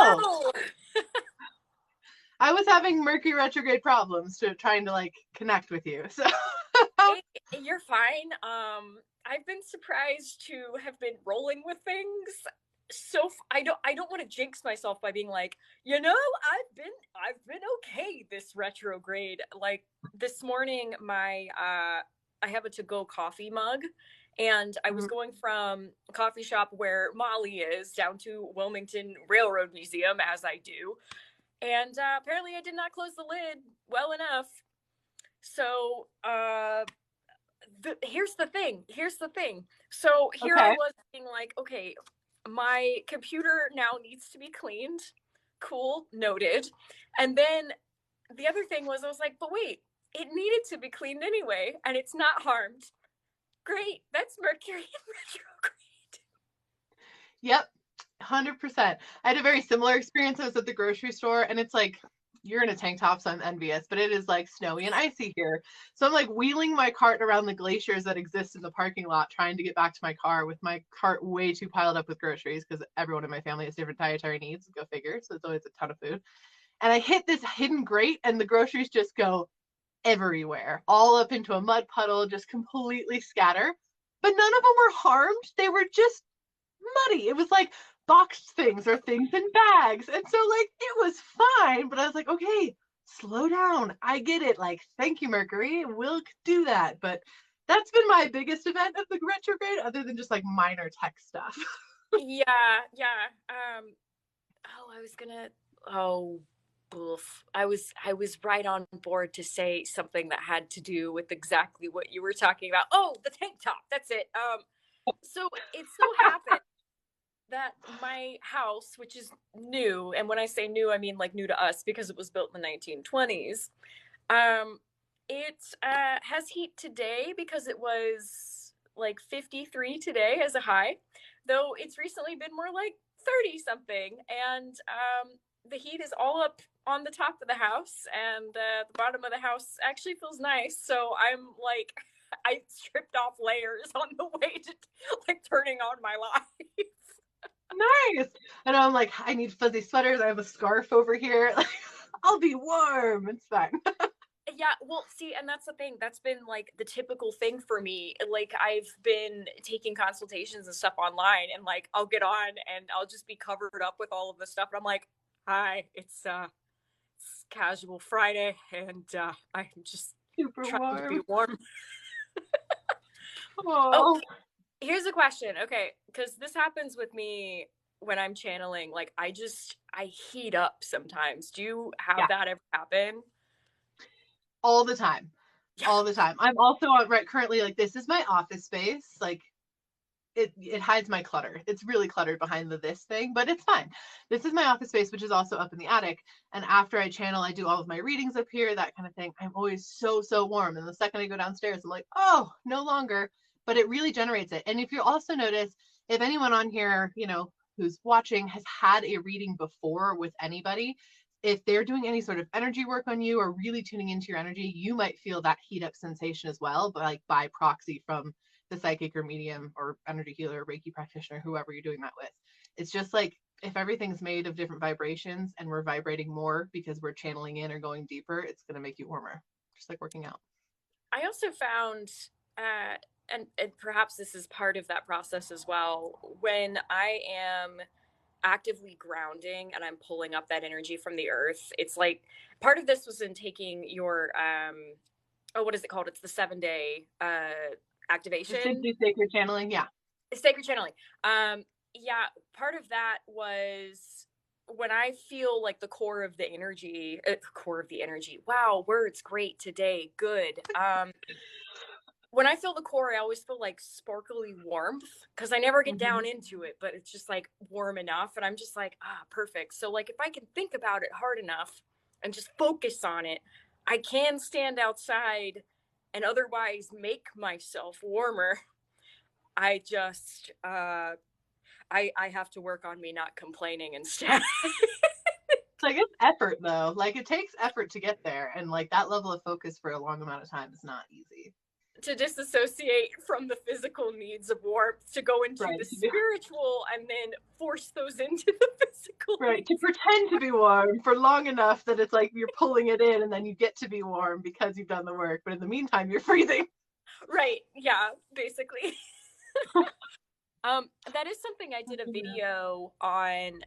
Hello. I was having Mercury retrograde problems trying to like connect with you. So You're fine. I've been surprised to have been rolling with things. I don't want to jinx myself by being like, I've been okay this retrograde. Like this morning, I have a to-go coffee mug, and I was going from a coffee shop where Molly is down to Wilmington Railroad Museum, as I do. And apparently I did not close the lid well enough. So here's the thing. So here I was being like, okay, my computer now needs to be cleaned. Cool, noted. And then the other thing was, I was like, but wait, it needed to be cleaned anyway, and it's not harmed. Great, that's Mercury retrograde. Yep, 100%. I had a very similar experience. I was at the grocery store, and it's like, you're in a tank top, so I'm envious, but it is like snowy and icy here. So I'm like wheeling my cart around the glaciers that exist in the parking lot, trying to get back to my car with my cart way too piled up with groceries because everyone in my family has different dietary needs. Go figure. So it's always a ton of food. And I hit this hidden grate, and the groceries just go everywhere, all up into a mud puddle, just completely scatter. But none of them were harmed. They were just muddy. It was like boxed things or things in bags. And so like it was fine, but I was like, okay, slow down. I get it. Like, thank you, Mercury. We'll do that. But that's been my biggest event of the retrograde, other than just like minor tech stuff. Yeah. Oof. I was right on board to say something that had to do with exactly what you were talking about. Oh, the tank top. That's it. So it so happened that my house, which is new, and when I say new, I mean like new to us because it was built in the 1920s. It has heat today because it was like 53 today as a high, though it's recently been more like 30 something. And the heat is all up on the top of the house, and the bottom of the house actually feels nice. So I'm like, I stripped off layers on the way to like turning on my light. Nice. And I'm like, I need fuzzy sweaters. I have a scarf over here. I'll be warm. It's fine. Yeah, well, see, and that's the thing. That's been like the typical thing for me. Like I've been taking consultations and stuff online, and like I'll get on and I'll just be covered up with all of this stuff. And I'm like, hi, it's casual Friday, and I'm just Super trying warm. to be warm. Oh, here's a question. Okay, because this happens with me when I'm channeling. Like I heat up sometimes. Do you have that ever happen? all the time. All the time. I'm also currently like, this is my office space. Like it hides my clutter. It's really cluttered behind this thing, but it's fine. This is my office space, which is also up in the attic. And after I channel, I do all of my readings up here, that kind of thing. I'm always so warm. And the second I go downstairs, I'm like, oh, no longer. But it really generates it. And if you also notice, if anyone on here, who's watching has had a reading before with anybody, if they're doing any sort of energy work on you or really tuning into your energy, you might feel that heat up sensation as well, but like by proxy from the psychic or medium or energy healer, Reiki practitioner, whoever you're doing that with. It's just like, if everything's made of different vibrations and we're vibrating more because we're channeling in or going deeper, it's going to make you warmer, just like working out. I also found, and perhaps this is part of that process as well, when I am actively grounding and I'm pulling up that energy from the earth, it's like part of this was in taking your, what is it called? It's the 7-day activation. Sacred channeling, yeah. Sacred channeling. Yeah, part of that was when I feel like the core of the energy. Wow, words great today. Good. When I feel the core, I always feel like sparkly warmth because I never get down into it, but it's just like warm enough. And I'm just like, perfect. So like if I can think about it hard enough and just focus on it, I can stand outside and otherwise make myself warmer. I just, I have to work on me not complaining instead. It's like, it's effort though. Like it takes effort to get there. And like that level of focus for a long amount of time is not easy. to disassociate from the physical needs of warmth, to go into Right. the spiritual and then force those into the physical Right. needs. To pretend to be warm for long enough that it's like you're pulling it in and then you get to be warm because you've done the work. But in the meantime, you're freezing. Right. Yeah, basically. That is something I did a video on,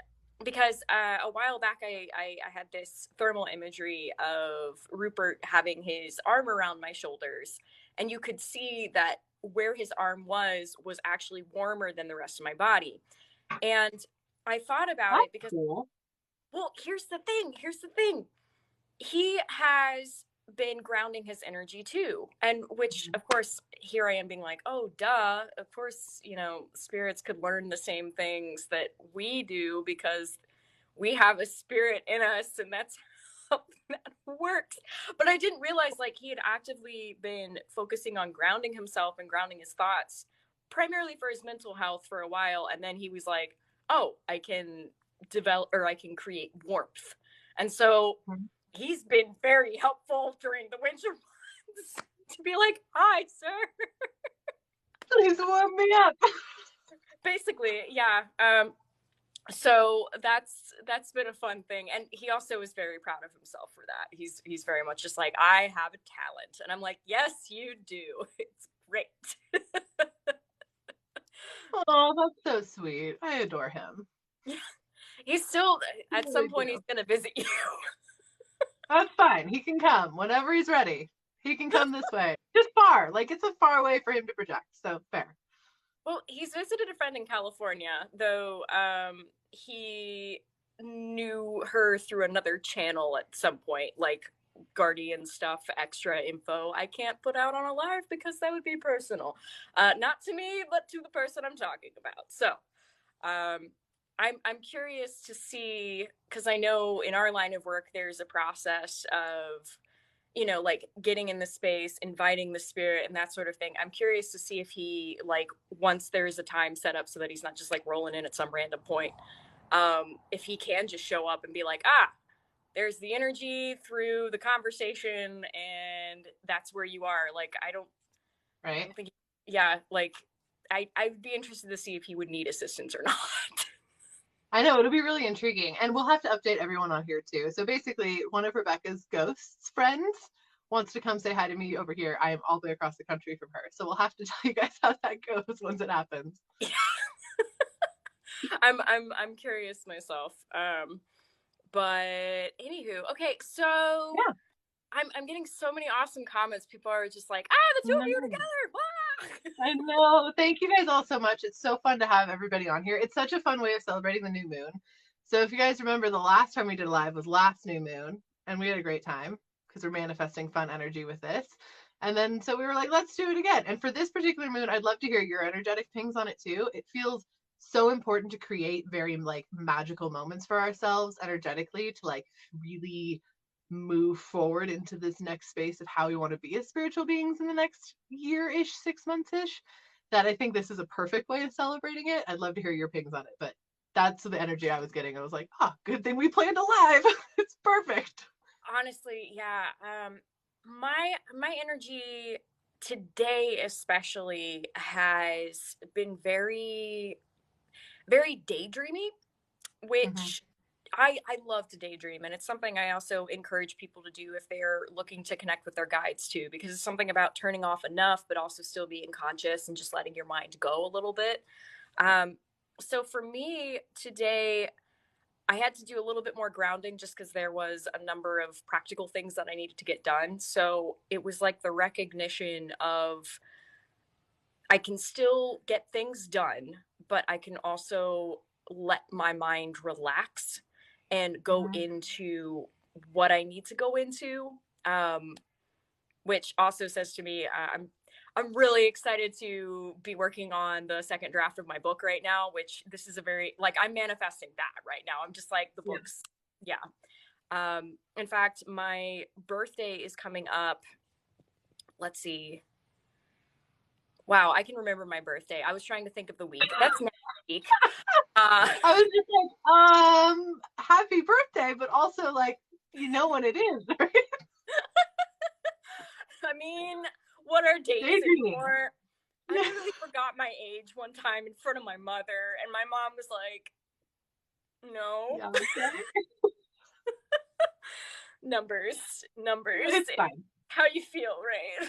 because a while back I had this thermal imagery of Rupert having his arm around my shoulders, and you could see that where his arm was actually warmer than the rest of my body. And I thought about That's it because, cool. well, here's the thing. He has been grounding his energy too, and which of course here I am being like, oh duh, of course, you know, spirits could learn the same things that we do because we have a spirit in us, and that's how that works. But I didn't realize like he had actively been focusing on grounding himself and grounding his thoughts primarily for his mental health for a while, and then he was like, oh, I can develop, or I can create warmth. And so he's been very helpful during the winter months to be like, hi, sir. Please warm me up. Basically, yeah. So that's been a fun thing, and he also is very proud of himself for that. He's very much just like, I have a talent, and I'm like, yes, you do. It's great. Oh, that's so sweet. I adore him. Yeah. He's still, at some point, he's gonna visit you. That's fine. He can come whenever he's ready. He can come this way. Just far. Like, it's a far way for him to project. So fair. Well, he's visited a friend in California, though he knew her through another channel at some point, like Guardian stuff, extra info I can't put out on a live because that would be personal. Not to me, but to the person I'm talking about. So I'm curious to see, because I know in our line of work there's a process of, you know, like getting in the space, inviting the spirit and that sort of thing. I'm curious to see if he, like, once there's a time set up so that he's not just like rolling in at some random point, if he can just show up and be like, ah, there's the energy through the conversation and that's where you are. Like, I don't think, yeah, like I'd be interested to see if he would need assistance or not. I know, it'll be really intriguing. And we'll have to update everyone on here too. So basically, one of Rebekah's ghosts friends wants to come say hi to me over here. I am all the way across the country from her. So we'll have to tell you guys how that goes once it happens. I'm curious myself. But anywho, okay, so yeah. I'm getting so many awesome comments. People are just like, ah, the two of you together. I know. Thank you guys all so much. It's so fun to have everybody on here. It's such a fun way of celebrating the new moon. So if you guys remember, the last time we did a live was last new moon, and we had a great time because we're manifesting fun energy with this. And then so we were like, let's do it again. And for this particular moon, I'd love to hear your energetic pings on it too. It feels so important to create very like magical moments for ourselves energetically to like really move forward into this next space of how we want to be as spiritual beings in the next year-ish, 6 months-ish, that I think this is a perfect way of celebrating it. I'd love to hear your pings on it, but that's the energy I was getting. I was like, oh, good thing we planned a live. It's perfect. Honestly, yeah. My energy today especially has been very, very daydreamy, which I love to daydream, and it's something I also encourage people to do if they're looking to connect with their guides too, because it's something about turning off enough but also still being conscious and just letting your mind go a little bit. So for me today, I had to do a little bit more grounding just because there was a number of practical things that I needed to get done. So it was like the recognition of I can still get things done, but I can also let my mind relax and go into what I need to go into, which also says to me, I'm really excited to be working on the second draft of my book right now, which this is a very, like, I'm manifesting that right now. I'm just like, the books. Yeah. In fact, my birthday is coming up. Let's see. Wow, I can remember my birthday. I was trying to think of the week. That's next week. I was just like, happy birthday, but also like, you know when it is, right? I mean, what are dates Daydreaming. anymore. I Yeah. literally forgot my age one time in front of my mother, and my mom was like, no. Yeah, okay. Numbers. It's fine. How you feel, right?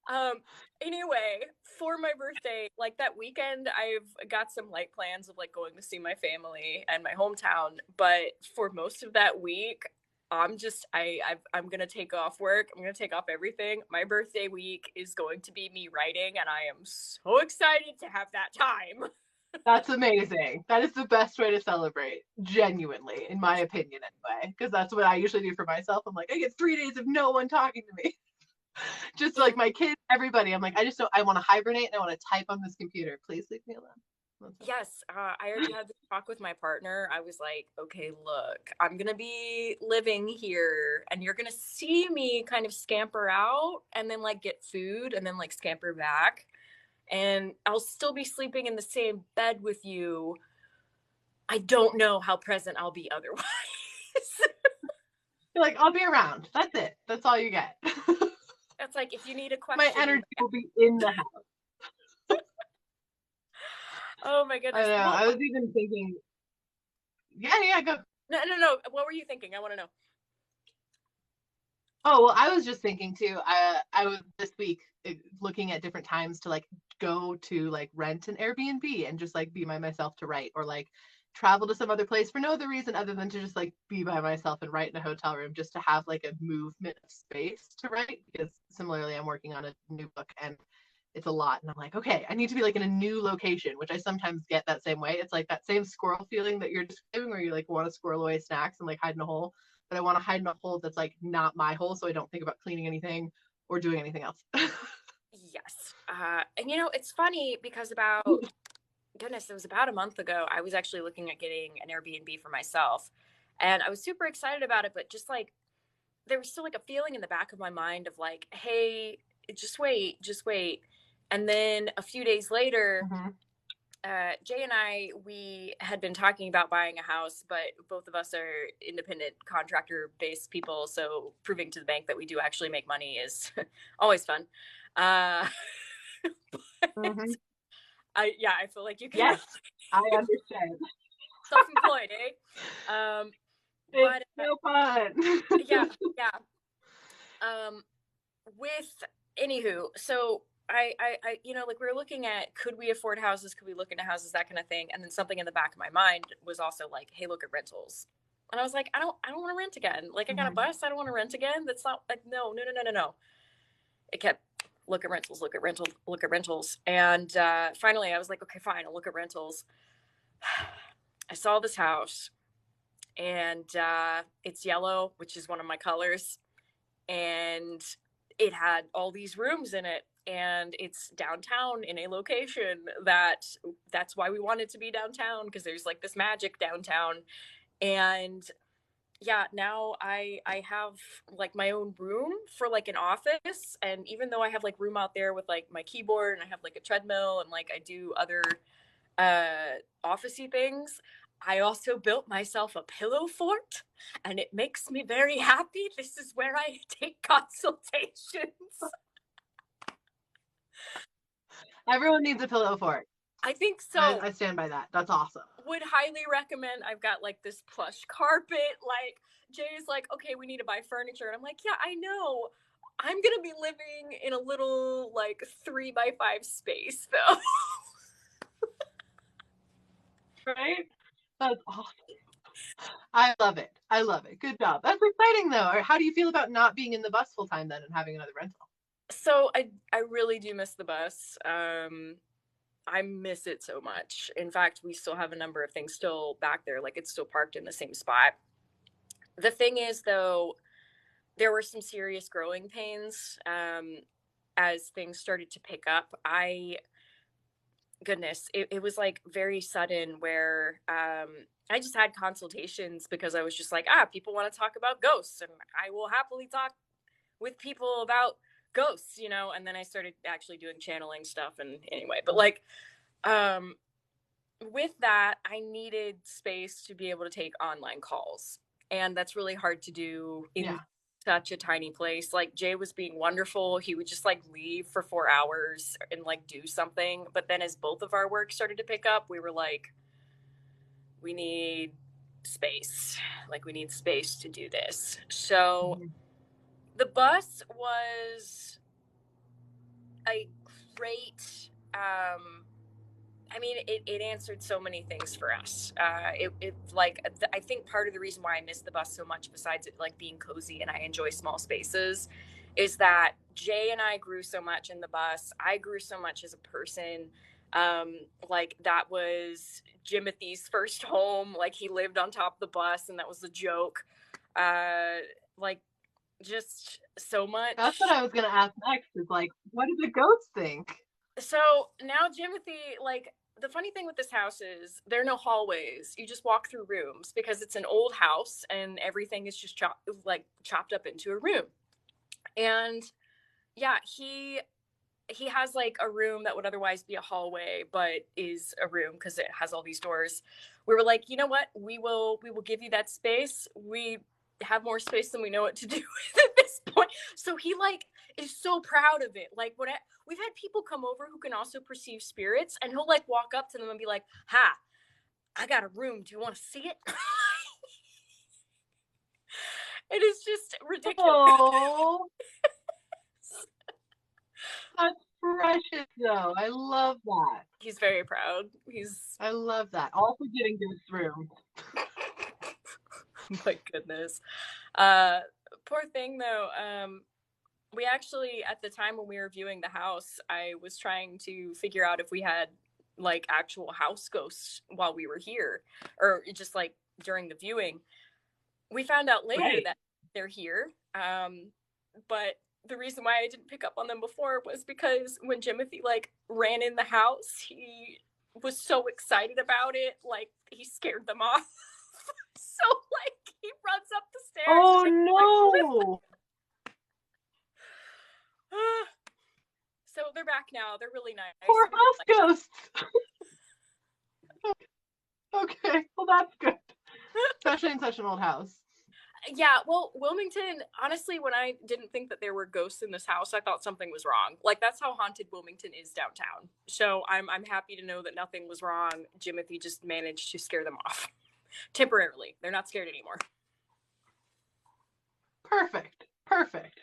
Um, anyway, for my birthday, like that weekend, I've got some light plans of like going to see my family and my hometown. But for most of that week, I'm gonna take off work. I'm gonna take off everything. My birthday week is going to be me writing, and I am so excited to have that time. That's amazing. That is the best way to celebrate, genuinely, in my opinion, anyway. Because that's what I usually do for myself. I'm like, I get 3 days of no one talking to me. Just like my kids, everybody. I'm like, I just don't, I want to hibernate and I want to type on this computer. Please leave me alone. Yes, I already had this talk with my partner. I was like, okay, look, I'm gonna be living here, and you're gonna see me kind of scamper out and then like get food and then like scamper back. And I'll still be sleeping in the same bed with you. I don't know how present I'll be otherwise. You're like, I'll be around. That's it. That's all you get. That's like if you need a My question, energy will be in the house. oh my I goodness. know. Well, I was even thinking, yeah, go. no. What were you thinking? I want to know. Oh, well, I was just thinking too. I was this week looking at different times to like go to like rent an Airbnb and just like be by myself to write, or like travel to some other place for no other reason other than to just like be by myself and write in a hotel room, just to have like a movement of space to write. Because similarly, I'm working on a new book and it's a lot, and I'm like, okay, I need to be like in a new location, which I sometimes get that same way. It's like that same squirrel feeling that you're describing, where you like want to squirrel away snacks and like hide in a hole, but I want to hide in a hole that's like not my hole, so I don't think about cleaning anything or doing anything else. Yes. And you know, it's funny because goodness, it was about a month ago, I was actually looking at getting an Airbnb for myself. And I was super excited about it, but just like there was still like a feeling in the back of my mind of like, hey, just wait, just wait. And then a few days later, Mm-hmm. Jay and I, we had been talking about buying a house, but both of us are independent contractor based people. So proving to the bank that we do actually make money is always fun. Uh, Mm-hmm. yeah, I feel like you can Yes, I understand. self-employed, eh? It's But so fun. yeah, yeah. Um, with anywho, so you know, like we were looking at could we afford houses, could we look into houses, that kind of thing, and then something in the back of my mind was also like, hey, look at rentals, and I was like, I don't want to rent again. Like I got a Mm-hmm. bus, I don't want to rent again. That's not like no. It kept look at rentals, look at rentals, look at rentals, and finally I was like, okay, fine, I'll look at rentals. I saw this house, and it's yellow, which is one of my colors, and it had all these rooms in it, and it's downtown in a location that's why we wanted to be downtown, because there's like this magic downtown. And yeah, now I have like my own room for like an office, and even though I have like room out there with like my keyboard and I have like a treadmill and like I do other officey things, I also built myself a pillow fort, and it makes me very happy. This is where I take consultations. Everyone needs a pillow fort. I think so. I stand by that. That's awesome. Would highly recommend. I've got like this plush carpet. Like Jay's like, okay, we need to buy furniture. And I'm like, yeah, I know. I'm gonna be living in a little like 3x5 space though. Right? That's awesome. I love it. I love it. Good job. That's exciting though. Or how do you feel about not being in the bus full time then and having another rental? So I really do miss the bus. I miss it so much. In fact, we still have a number of things still back there. Like it's still parked in the same spot. The thing is, though, there were some serious growing pains as things started to pick up. Goodness, it was like very sudden where I just had consultations because I was just like, people want to talk about ghosts, and I will happily talk with people about ghosts, you know. And then I started actually doing channeling stuff. And anyway, but like, um, with that, I needed space to be able to take online calls. And that's really hard to do in Yeah. such a tiny place. Like Jay was being wonderful. He would just like leave for 4 hours and like do something. But then as both of our work started to pick up, we were like, we need space. Like we need space to do this. So Mhm. the bus was a great I mean, it answered so many things for us. I think part of the reason why I miss the bus so much, besides it like being cozy and I enjoy small spaces, is that Jay and I grew so much in the bus. I grew so much as a person. Like that was Jimothy's first home. Like he lived on top of the bus, and that was a joke. Like just so That's what much. I was gonna ask next. Is like, what did the ghost think? So now Jimothy, like the funny thing with this house is there are no hallways. You just walk through rooms because it's an old house and everything is just chopped up into a room. And yeah, he has like a room that would otherwise be a hallway but is a room because it has all these doors. We were like, you know what, we will give you that space. We have more space than we know what to do with at this point. So he like is so proud of it. Like we've had people come over who can also perceive spirits, and he'll like walk up to them and be like, ha, I got a room, do you want to see it? It is just ridiculous. Oh, that's precious though. I love that. He's very proud. He's I love that. All for getting ghost room. my goodness. Uh, Poor thing though. We actually, at the time when we were viewing the house, I was trying to figure out if we had like actual house ghosts while we were here, or just like during the viewing. We found out later Right. that they're here. But the reason why I didn't pick up on them before was because when Jimothy like ran in the house, he was so excited about it, like he scared them off. So like he runs up the stairs and Oh they like flip. no. So they're back now. They're really nice. Poor We really house like them. ghosts. Okay, well that's good. Especially in such an old house. Yeah, well, Wilmington, honestly, when I didn't think that there were ghosts in this house, I thought something was wrong. Like that's how haunted Wilmington is downtown. So I'm happy to know that nothing was wrong. Jimothy just managed to scare them off temporarily. They're not scared anymore. Perfect. Perfect.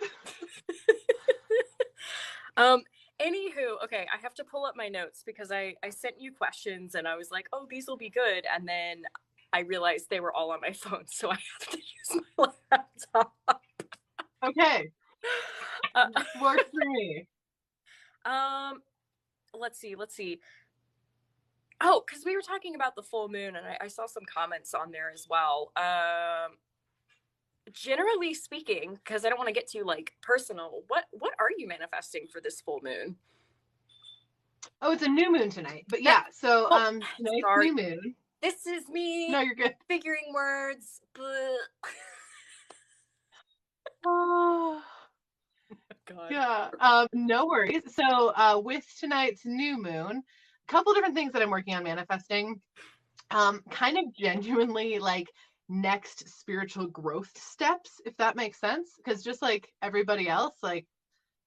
um Anywho, okay, I have to pull up my notes because I sent you questions and I was like, oh, these will be good, and then I realized they were all on my phone, so I have to use my laptop. Okay. uh, Works for me. um let's see. Oh, because we were talking about the full moon, and I saw some comments on there as well. Generally speaking, because I don't want to get too like personal, what are you manifesting for this full moon? Oh, it's a new moon tonight. But That yeah, so oh, tonight's sorry, new moon. this is me No, you're good. figuring words. Oh, God. yeah. No worries. So with tonight's new moon, a couple different things that I'm working on manifesting. Kind of genuinely like next spiritual growth steps, if that makes sense. Because just like everybody else, like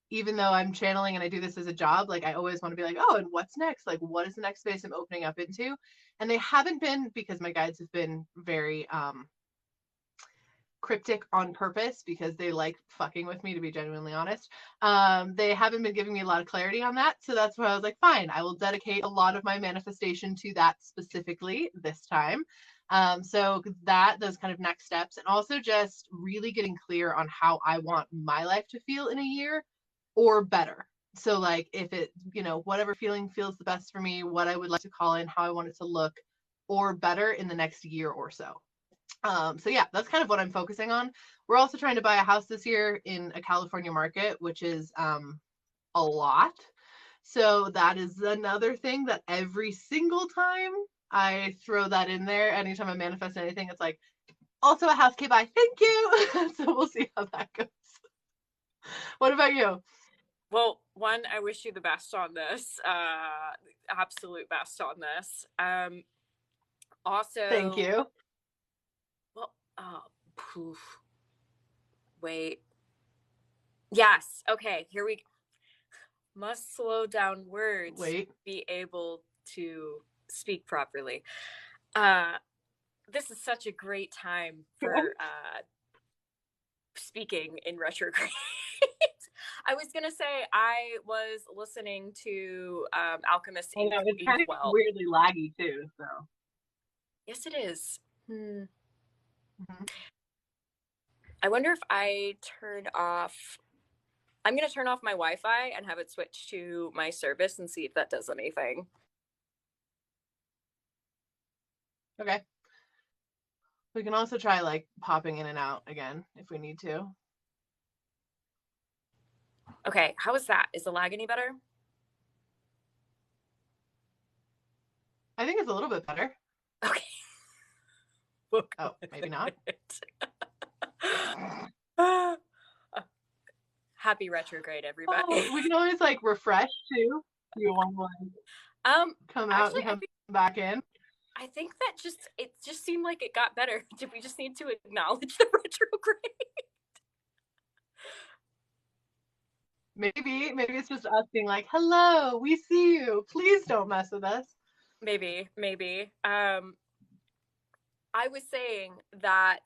even though I'm channeling and I do this as a job, like I always want to be like, oh, and what's next? Like, what is the next space I'm opening up into? And they haven't been, because my guides have been very cryptic on purpose because they like fucking with me, to be genuinely honest. They haven't been giving me a lot of clarity on that. So that's why I was like, fine, I will dedicate a lot of my manifestation to that specifically this time. So those kind of next steps, and also just really getting clear on how I want my life to feel in a year or better. So like if it, whatever feeling feels the best for me, what I would like to call in, how I want it to look, or better in the next year or so. So yeah, that's kind of what I'm focusing on. We're also trying to buy a house this year in a California market, which is a lot. So that is another thing that every single time I throw that in there, anytime I manifest anything, it's like, also a house, okay, bye, thank you. So we'll see how that goes. What about you? Well, one, I wish you the best on this. Absolute best on this. Thank Also, you. well, oh, poof. Wait. Yes. Okay. Here we must slow down words Wait. to be able to speak properly. This is such a great time for speaking in retrograde. I was gonna say I was listening to Alchemist I know it's kind of Inkwell. weirdly laggy too. So. Yes, it is. Mhm. I wonder if I turn off. I'm gonna turn off my Wi-Fi and have it switch to my service and see if that does anything. Okay. We can also try like popping in and out again if we need to. Okay, how is that? Is the lag any better? I think it's a little bit better. Okay. Oh, maybe not. Happy retrograde, everybody. Oh, we can always like refresh too. You want to come out Actually, and come back in? I think that it just seemed like it got better. Did we just need to acknowledge the retrograde? Maybe it's just us being like, hello, we see you. Please don't mess with us. Maybe. I was saying that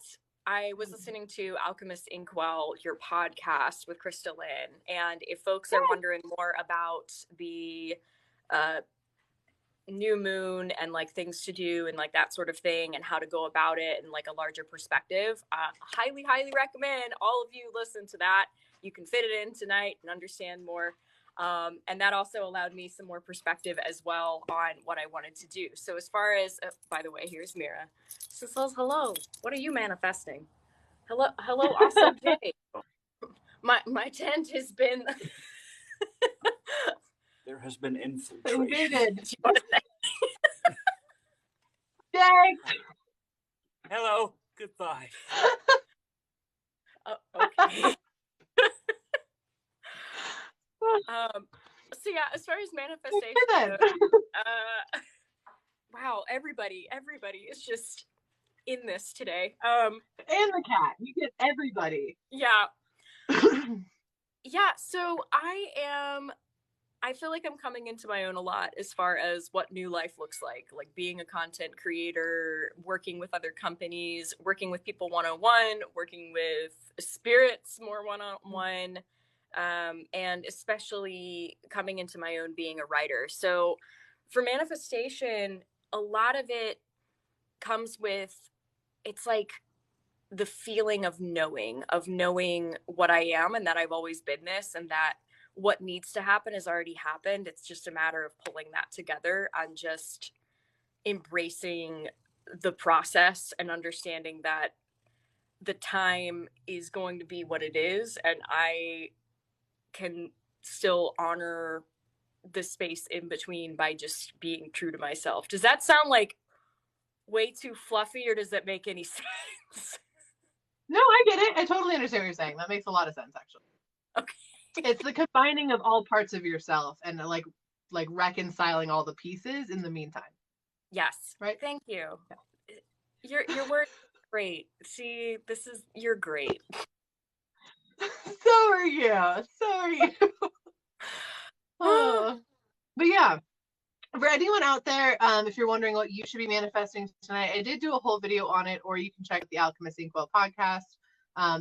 I was listening to Alchemist Inkwell, your podcast with Krista Lynn. And if folks are wondering more about the new moon and like things to do and like that sort of thing and how to go about it and like a larger perspective, highly recommend all of you listen to that. You can fit it in tonight and understand more. And that also allowed me some more perspective as well on what I wanted to do. So as far as, by the way, here's Mira. She says, hello, what are you manifesting? Hello, awesome day. My tent has been... There has been infiltration. Invaded. Yay! Hello, goodbye. Okay. So yeah, as far as manifestation, wow, everybody is just in this today. And the cat. You get everybody. Yeah. Yeah, so I feel like I'm coming into my own a lot as far as what new life looks like being a content creator, working with other companies, working with people one-on-one, working with spirits more one-on-one, and especially coming into my own being a writer. So for manifestation, a lot of it comes with, it's like the feeling of knowing what I am and that I've always been this and that what needs to happen has already happened. It's just a matter of pulling that together and just embracing the process and understanding that the time is going to be what it is, and I can still honor the space in between by just being true to myself. Does that sound like way too fluffy, or does that make any sense? No, I get it. I totally understand what you're saying. That makes a lot of sense, actually. Okay. It's the combining of all parts of yourself and like reconciling all the pieces in the meantime. Yes. Right. Thank you. Yeah. Your word is great. See, you're great. So are you. Oh. But yeah, for anyone out there, if you're wondering what you should be manifesting tonight, I did do a whole video on it, or you can check the Alchemist Inkwell podcast.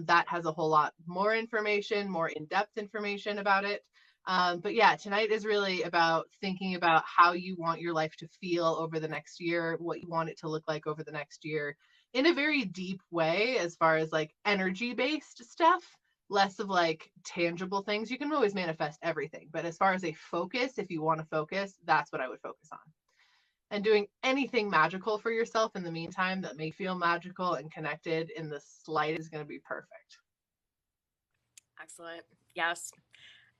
That has a whole lot more information, more in-depth information about it. But yeah, tonight is really about thinking about how you want your life to feel over the next year, what you want it to look like over the next year in a very deep way, as far as like energy-based stuff, less of like tangible things. You can always manifest everything, but as far as a focus, if you want to focus, that's what I would focus on. And doing anything magical for yourself in the meantime that may feel magical and connected in the slightest is going to be perfect. Excellent. Yes.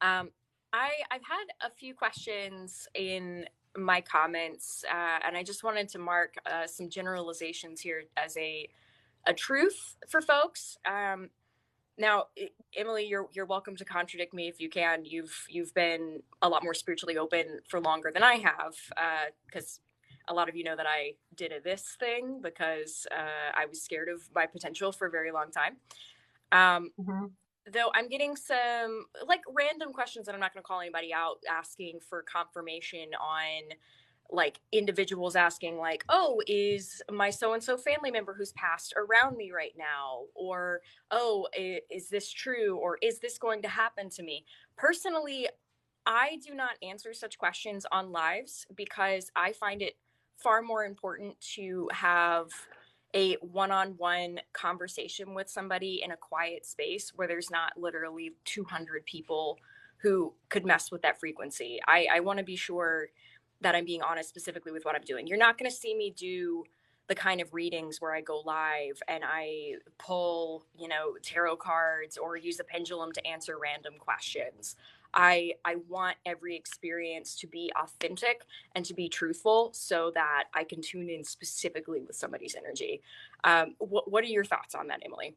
I've had a few questions in my comments, and I just wanted to mark some generalizations here as a truth for folks. Now, Emily, you're welcome to contradict me if you can. You've been a lot more spiritually open for longer than I have, because a lot of you know that I did this thing because I was scared of my potential for a very long time. though I'm getting some like random questions that I'm not going to call anybody out, asking for confirmation on, like individuals asking like, oh, is my so and so family member who's passed around me right now, or oh, is this true, or is this going to happen to me? Personally, I do not answer such questions on lives because I find it far more important to have a one-on-one conversation with somebody in a quiet space where there's not literally 200 people who could mess with that frequency. I want to be sure that I'm being honest specifically with what I'm doing. You're not going to see me do the kind of readings where I go live and I pull, tarot cards or use a pendulum to answer random questions. I want every experience to be authentic and to be truthful so that I can tune in specifically with somebody's energy. What are your thoughts on that, Emily?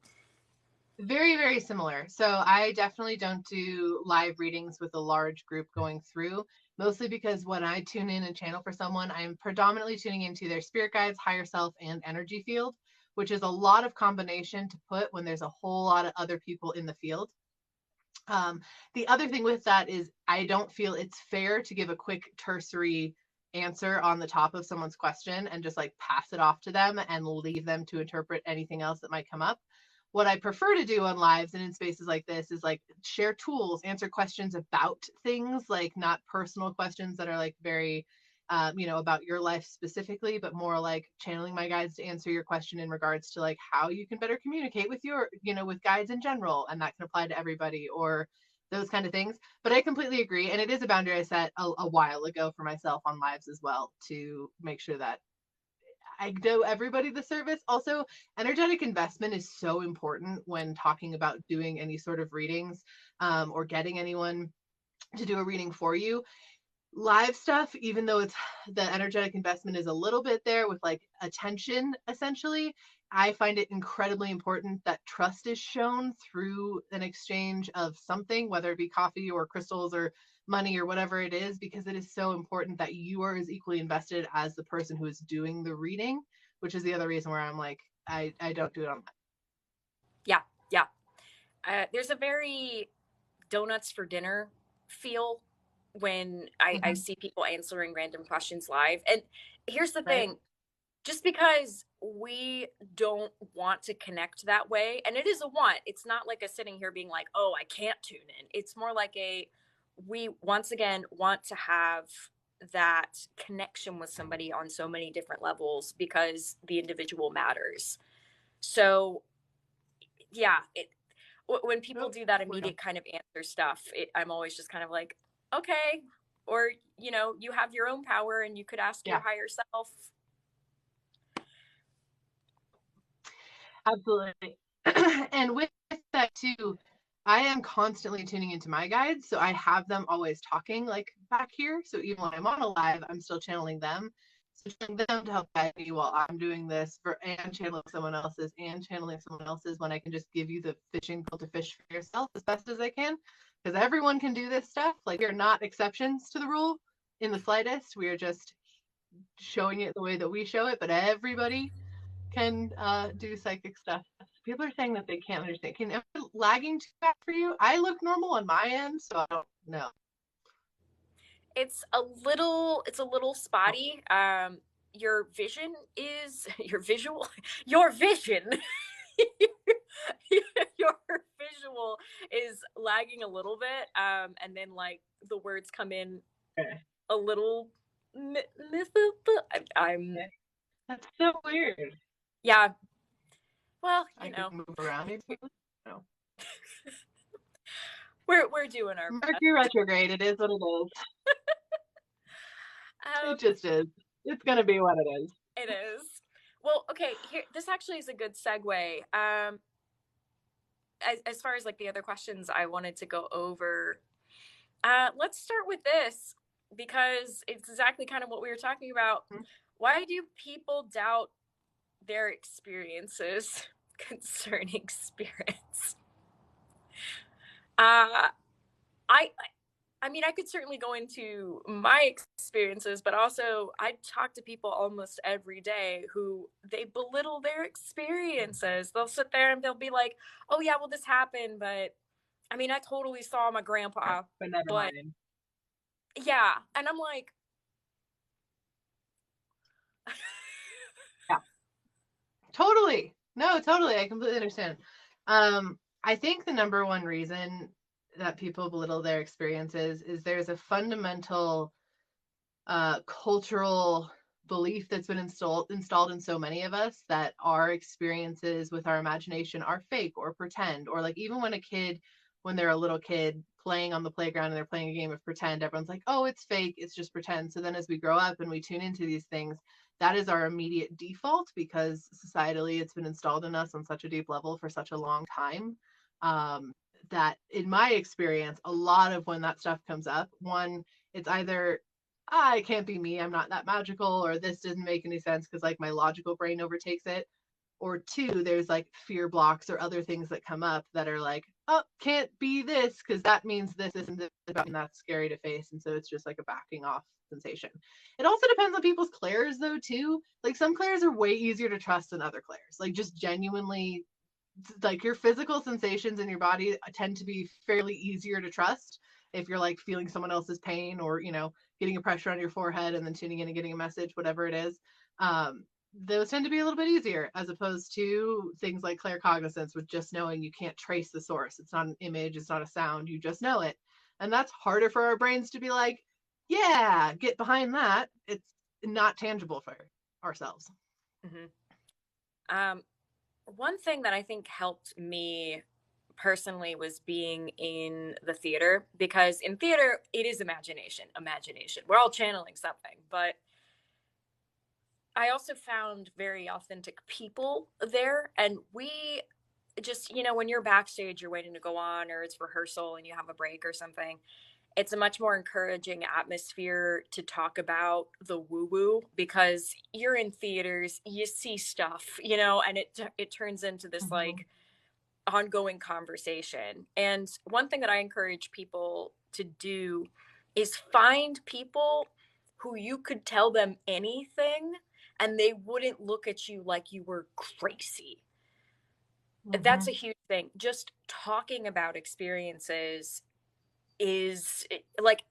Very, very similar. So I definitely don't do live readings with a large group going through, mostly because when I tune in and channel for someone, I'm predominantly tuning into their spirit guides, higher self, and energy field, which is a lot of combination to put when there's a whole lot of other people in the field. The other thing with that is I don't feel it's fair to give a quick tertiary answer on the top of someone's question and just like pass it off to them and leave them to interpret anything else that might come up. What I prefer to do on lives and in spaces like this is like share tools, answer questions about things, like not personal questions that are like very about your life specifically, but more like channeling my guides to answer your question in regards to like how you can better communicate with your, with guides in general. And that can apply to everybody, or those kind of things. But I completely agree. And it is a boundary I set a while ago for myself on lives as well, to make sure that I do everybody the service. Also, energetic investment is so important when talking about doing any sort of readings, or getting anyone to do a reading for you. Live stuff, even though it's the energetic investment is a little bit there with like attention, essentially, I find it incredibly important that trust is shown through an exchange of something, whether it be coffee or crystals or money or whatever it is, because it is so important that you are as equally invested as the person who is doing the reading, which is the other reason where I'm like, I don't do it on. Yeah. There's a very donuts for dinner feel when I see people answering random questions live. And here's the thing, just because we don't want to connect that way, and it is a want, it's not like a sitting here being like, oh, I can't tune in. It's more like we once again want to have that connection with somebody on so many different levels because the individual matters. So yeah, when people do that immediate kind of answer stuff, I'm always just kind of like, okay, or you have your own power and you could ask your higher self. Absolutely. And with that too, I am constantly tuning into my guides, so I have them always talking like back here. So even when I'm on a live, I'm still channeling them. So channeling them to help guide me while I'm doing this, and channeling someone else's when I can just give you the fishing pole to fish for yourself as best as I can. Because everyone can do this stuff. Like, we're not exceptions to the rule in the slightest. We are just showing it the way that we show it, but everybody can do psychic stuff. People are saying that they can't understand. Can it be lagging too bad for you? I look normal on my end, so I don't know. It's a little spotty. Your vision is your vision your visual is lagging a little bit, and then like the words come in a little I'm That's so weird. Yeah, well, I can move around maybe. No. We're doing our Mercury retrograde. It is what it is. It just is. It's gonna be what it is. It is. Well, okay, here, this actually is a good segue. As far as like the other questions I wanted to go over, let's start with this because it's exactly kind of what we were talking about. Mm-hmm. Why do people doubt their experiences concerning spirits? I mean, I could certainly go into my experiences, but also I talk to people almost every day who they belittle their experiences. They'll sit there and they'll be like, oh yeah, well, this happened, but I mean, I totally saw my grandpa, but never but mind. yeah. And I'm like, Yeah, totally. No, totally. I completely understand. I think the number one reason that people belittle their experiences is there's a fundamental cultural belief that's been installed in so many of us that our experiences with our imagination are fake or pretend, or like even when they're a little kid playing on the playground and they're playing a game of pretend, everyone's like, oh, it's fake, it's just pretend. So then as we grow up and we tune into these things, that is our immediate default because societally it's been installed in us on such a deep level for such a long time. That in my experience, a lot of when that stuff comes up, one, it's either it can't be me, I'm not that magical, or this doesn't make any sense because like my logical brain overtakes it. Or two, there's like fear blocks or other things that come up that are like, oh, can't be this because that means this isn't this, and that's scary to face. And so it's just like a backing off sensation. It also depends on people's clairs though too. Like some clairs are way easier to trust than other clairs. Like just genuinely, like your physical sensations in your body tend to be fairly easier to trust if you're like feeling someone else's pain, or getting a pressure on your forehead and then tuning in and getting a message, whatever it is. Those tend to be a little bit easier as opposed to things like claircognizance, with just knowing you can't trace the source. It's not an image, it's not a sound, you just know it. And that's harder for our brains to be like, yeah, get behind that. It's not tangible for ourselves. mm-hmm. One thing that I think helped me personally was being in the theater, because in theater it is imagination. We're all channeling something, but I also found very authentic people there. And we just, when you're backstage, you're waiting to go on, or it's rehearsal and you have a break or something, it's a much more encouraging atmosphere to talk about the woo woo, because you're in theaters, you see stuff, and it turns into this Mm-hmm. like ongoing conversation. And one thing that I encourage people to do is find people who you could tell them anything and they wouldn't look at you like you were crazy. Mm-hmm. That's a huge thing. Just talking about experiences is like,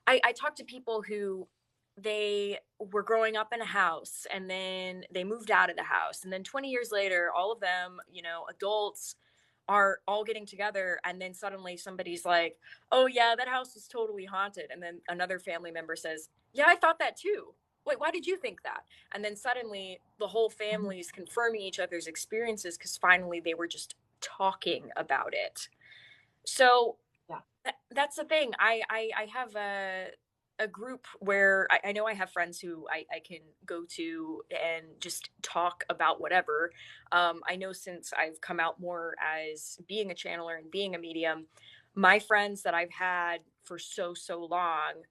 I talk to people who they were growing up in a house and then they moved out of the house, and then 20 years later all of them, adults, are all getting together, and then suddenly somebody's like, oh yeah, that house was totally haunted, and then another family member says, yeah, I thought that too. Wait, why did you think that? And then suddenly the whole family is confirming each other's experiences because finally they were just talking about it. So Yeah. that's the thing. I have a group where I know I have friends who I can go to and just talk about whatever. I know since I've come out more as being a channeler and being a medium, my friends that I've had for so long,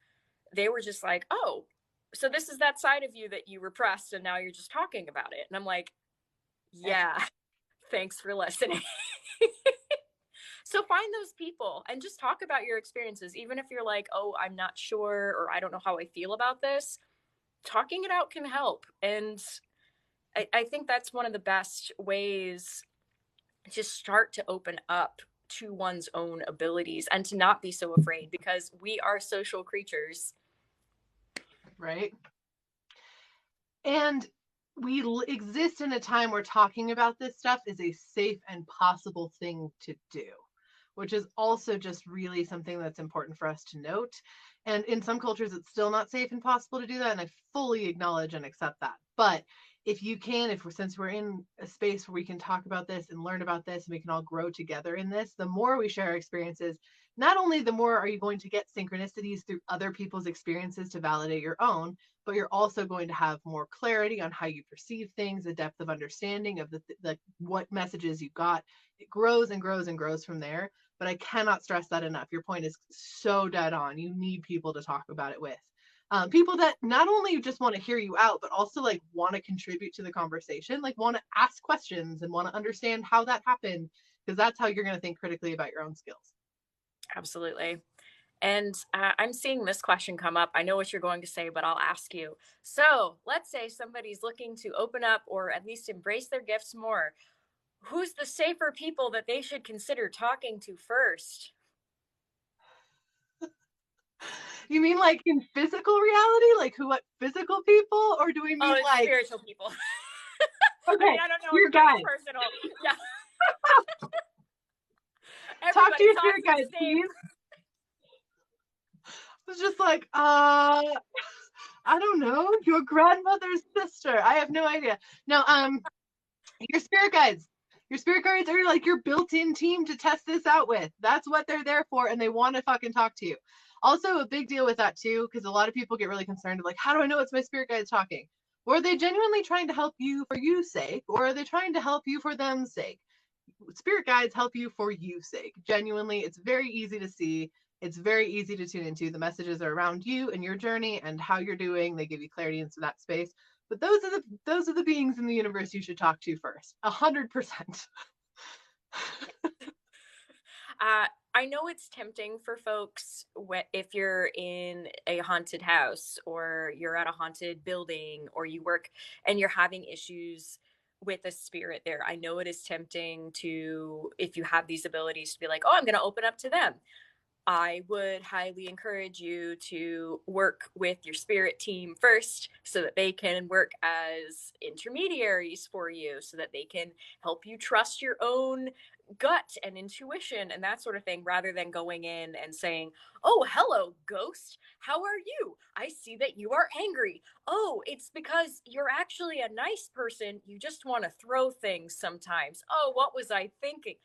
they were just like, oh, so this is that side of you that you repressed and now you're just talking about it. And I'm like, yeah, thanks for listening. So find those people and just talk about your experiences. Even if you're like, oh, I'm not sure, or I don't know how I feel about this, talking it out can help. And I think that's one of the best ways to start to open up to one's own abilities and to not be so afraid, because we are social creatures. Right. And we exist in a time where talking about this stuff is a safe and possible thing to do, which is also just really something that's important for us to note. And in some cultures, it's still not safe and possible to do that. And I fully acknowledge and accept that. But if you can, since we're in a space where we can talk about this and learn about this, and we can all grow together in this, the more we share our experiences, not only the more are you going to get synchronicities through other people's experiences to validate your own, but you're also going to have more clarity on how you perceive things, a depth of understanding of the what messages you got. It grows and grows and grows from there. But I cannot stress that enough. Your point is so dead on. You need people to talk about it with. People that not only just want to hear you out, but also like want to contribute to the conversation, like want to ask questions and want to understand how that happened, because that's how you're going to think critically about your own skills. Absolutely. And I'm seeing this question come up. I know what you're going to say, but I'll ask you. So let's say somebody's looking to open up or at least embrace their gifts more. who's the safer people that they should consider talking to first? You mean like in physical reality? Like what physical people? Or do we mean It's like spiritual people. okay, I mean, I don't know your everybody's guide. personal. Yeah. Talk to Everybody your talks spirit the guide, same. please. It's just like, I don't know, your grandmother's sister. I have no idea. No, your spirit guides. Your spirit guides are like your built-in team to test this out with. That's what they're there for, and they want to fucking talk to you. Also, a big deal with that too, because a lot of people get really concerned of like, how do I know it's my spirit guides talking? Or are they genuinely trying to help you for you's sake, or are they trying to help you for them's sake? Spirit guides help you for you's sake. Genuinely, it's very easy to see. It's very easy to tune into. The messages are around you and your journey and how you're doing. They give you clarity into that space. But those are the beings in the universe you should talk to first. 100%. I know it's tempting for folks if you're in a haunted house or you're at a haunted building or you work and you're having issues with a spirit there. I know it is tempting to, if you have these abilities, to be like, oh, I'm going to open up to them. I would highly encourage you to work with your spirit team first so that they can work as intermediaries for you, so that they can help you trust your own gut and intuition and that sort of thing, rather than going in and saying, oh, hello, ghost. How are you? I see that you are angry. Oh, it's because you're actually a nice person. You just want to throw things sometimes. Oh, what was I thinking?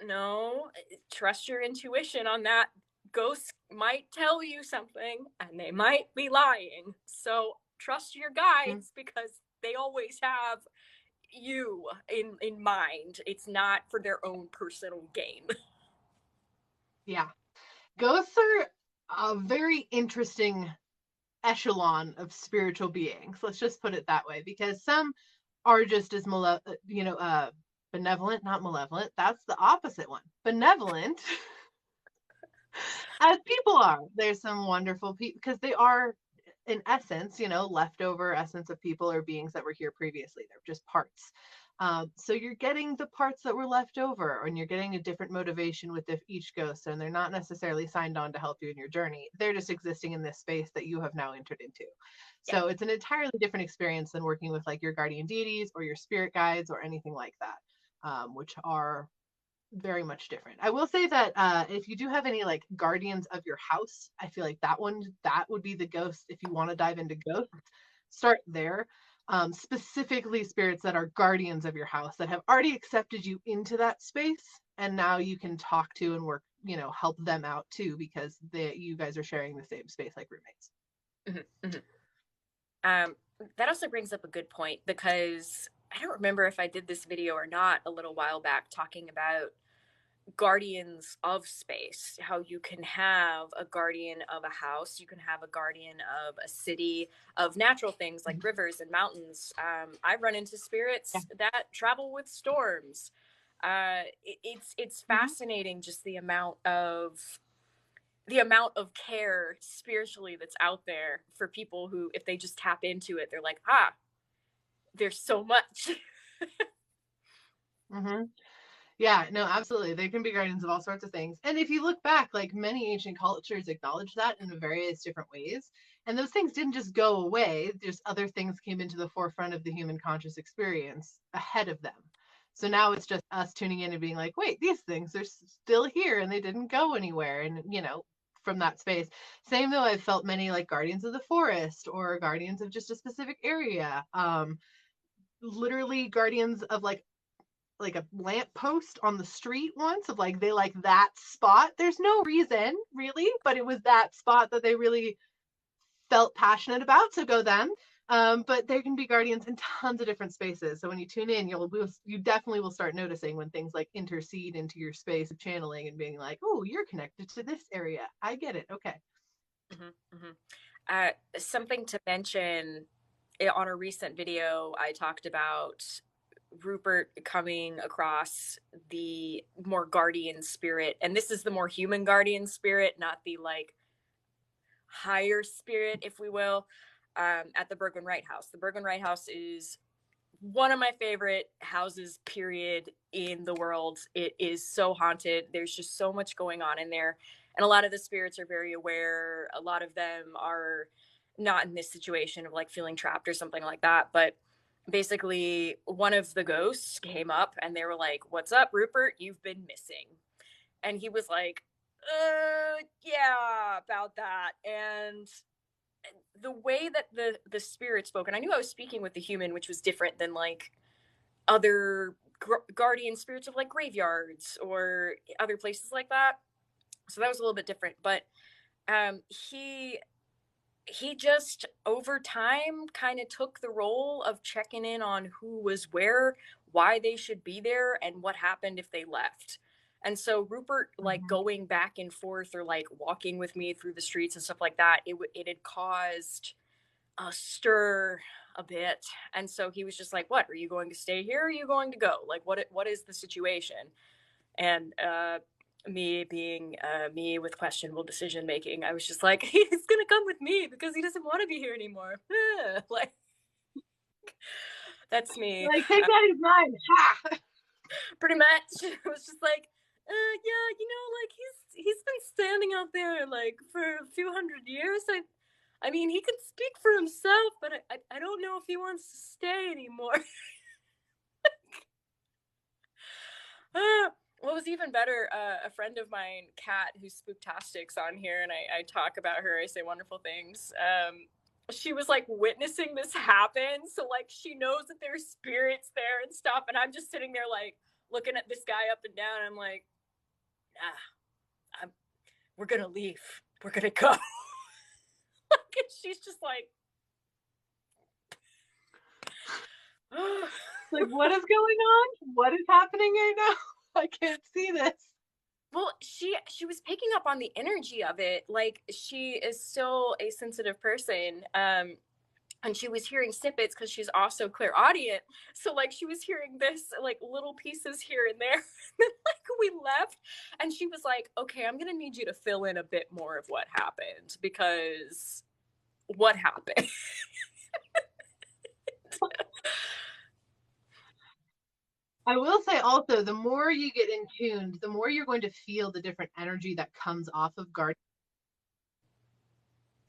No, trust your intuition on that. Ghosts might tell you something and they might be lying. So trust your guides because they always have you in mind. It's not for their own personal gain. Yeah. Ghosts are a very interesting echelon of spiritual beings. Let's just put it that way, because some are just as benevolent, not malevolent. That's the opposite one. Benevolent as people are. There's some wonderful people because they are, in essence, leftover essence of people or beings that were here previously. They're just parts. So you're getting the parts that were left over, and you're getting a different motivation with each ghost, and they're not necessarily signed on to help you in your journey. They're just existing in this space that you have now entered into. Yeah. So it's an entirely different experience than working with like your guardian deities or your spirit guides or anything like that, which are very much different. I will say that if you do have any like guardians of your house, I feel like that would be the ghost. If you want to dive into ghosts, start there. Specifically spirits that are guardians of your house that have already accepted you into that space, and now you can talk to and work, help them out too, because you guys are sharing the same space like roommates. Mm-hmm, mm-hmm. That also brings up a good point, because I don't remember if I did this video or not a little while back talking about guardians of space, how you can have a guardian of a house, you can have a guardian of a city, of natural things like rivers and mountains. I've run into spirits that travel with storms. It's fascinating, just the amount of care spiritually that's out there for people who, if they just tap into it, they're like, there's so much. Yeah, no, absolutely. They can be guardians of all sorts of things. And if you look back, like many ancient cultures acknowledge that in various different ways. And those things didn't just go away, just other things came into the forefront of the human conscious experience ahead of them. So now it's just us tuning in and being like, wait, these things are still here and they didn't go anywhere. And, from that space. Same though, I've felt many like guardians of the forest or guardians of just a specific area. Literally guardians of like a lamp post on the street once, of like they like that spot. There's no reason really, but it was that spot that they really felt passionate about, so go them. But there can be guardians in tons of different spaces. So when you tune in, you definitely will start noticing when things like intercede into your space of channeling and being like, oh, you're connected to this area. I get it. Okay. Mm-hmm, mm-hmm. Something to mention, on a recent video, I talked about Rupert coming across the more guardian spirit, and this is the more human guardian spirit, not the like higher spirit, if we will, at the Bergman Wright House. The Bergman Wright House is one of my favorite houses, period, in the world. It is so haunted. There's just so much going on in there. And a lot of the spirits are very aware. A lot of them are not in this situation of like feeling trapped or something like that. But basically, one of the ghosts came up and they were like, "What's up, Rupert? You've been missing." And he was like, yeah, about that. And the way that the spirit spoke, and I knew I was speaking with the human, which was different than like other guardian spirits of like graveyards or other places like that. So that was a little bit different. But he just over time kind of took the role of checking in on who was where, why they should be there, and what happened if they left. And so Rupert, like going back and forth or like walking with me through the streets and stuff like that, it had caused a stir a bit. And so he was just like, "What, are you going to stay here? Or are you going to go? Like, what is the situation?" And me being me with questionable decision making, I was just like, "He's gonna come with me because he doesn't want to be here anymore." Like, that's me. Like, take that as mine. Ha! Pretty much. It was just like, yeah, like he's been standing out there like for a few hundred years. I mean, he can speak for himself, but I don't know if he wants to stay anymore. What was even better, a friend of mine, Kat, who's Spooktastics on here, and I talk about her, I say wonderful things. She was like witnessing this happen, so like she knows that there's spirits there and stuff, and I'm just sitting there like looking at this guy up and down. I'm like, we're gonna leave, we're gonna go. Like, and she's just like, like, what is going on? What is happening right now? I can't see this. Well, she was picking up on the energy of it. Like, she is still a sensitive person. And she was hearing snippets because she's also clairaudient. So like she was hearing this like little pieces here and there. Then like we left and she was like, "Okay, I'm gonna need you to fill in a bit more of what happened, because what happened?" I will say also, the more you get in tuned, the more you're going to feel the different energy that comes off of guard.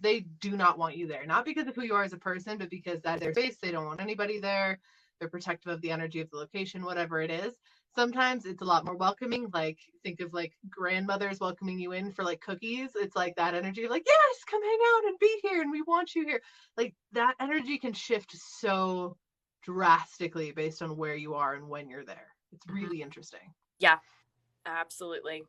They do not want you there, not because of who you are as a person, but because that's their space. They don't want anybody there. They're protective of the energy of the location, whatever it is. Sometimes it's a lot more welcoming. Like, think of like grandmothers welcoming you in for like cookies. It's like that energy of like, yes, come hang out and be here, and we want you here. Like, that energy can shift so drastically based on where you are and when you're there. It's really interesting. Yeah, absolutely.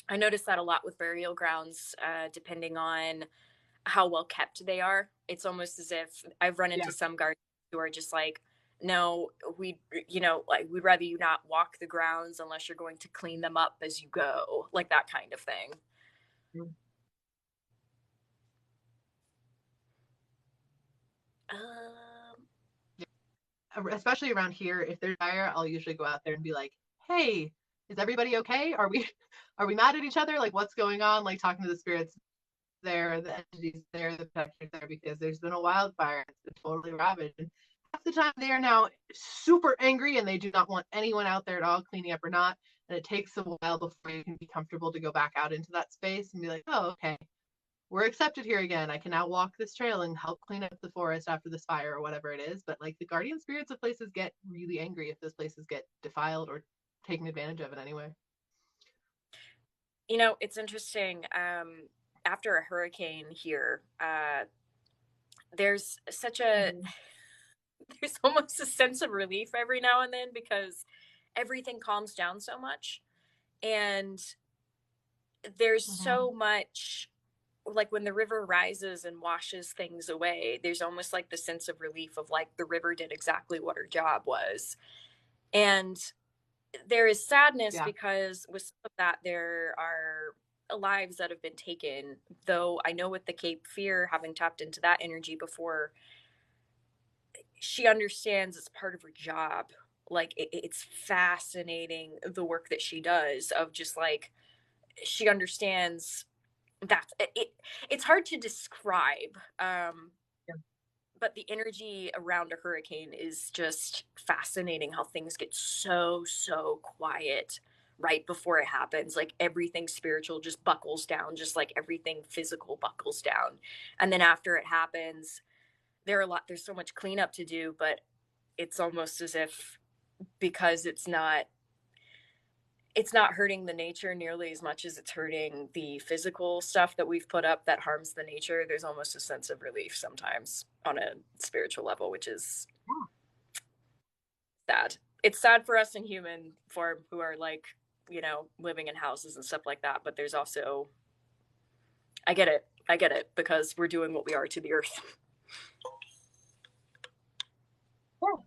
I notice that a lot with burial grounds, depending on how well kept they are. It's almost as if I've run into some guardians who are just like, "No, we'd rather you not walk the grounds unless you're going to clean them up as you go," like that kind of thing. Especially around here, if there's fire, I'll usually go out there and be like, "Hey, is everybody okay? Are we mad at each other? Like, what's going on?" Like, talking to the spirits there, the entities there, the protectors there, because there's been a wildfire. It's been totally ravaged. And half the time they are now super angry and they do not want anyone out there at all, cleaning up or not. And it takes a while before you can be comfortable to go back out into that space and be like, "Oh, okay, we're accepted here again. I can now walk this trail and help clean up the forest after this fire," or whatever it is. But like, the guardian spirits of places get really angry if those places get defiled or taken advantage of in any way. It's interesting. After a hurricane here, there's such a there's almost a sense of relief every now and then, because everything calms down so much, and there's so much, like when the river rises and washes things away, there's almost like the sense of relief of like the river did exactly what her job was. And there is sadness because with some of that there are lives that have been taken, though I know with the Cape Fear, having tapped into that energy before, she understands it's part of her job. Like, it's fascinating the work that she does, of just like, she understands that it's hard to describe, but the energy around a hurricane is just fascinating, how things get so quiet right before it happens. Like everything spiritual just buckles down, just like everything physical buckles down. And then after it happens, there's so much cleanup to do, but it's almost as if, because it's not hurting the nature nearly as much as it's hurting the physical stuff that we've put up that harms the nature, there's almost a sense of relief sometimes on a spiritual level, which is sad. It's sad for us in human form who are like, living in houses and stuff like that. But there's also, I get it because we're doing what we are to the earth. Yeah.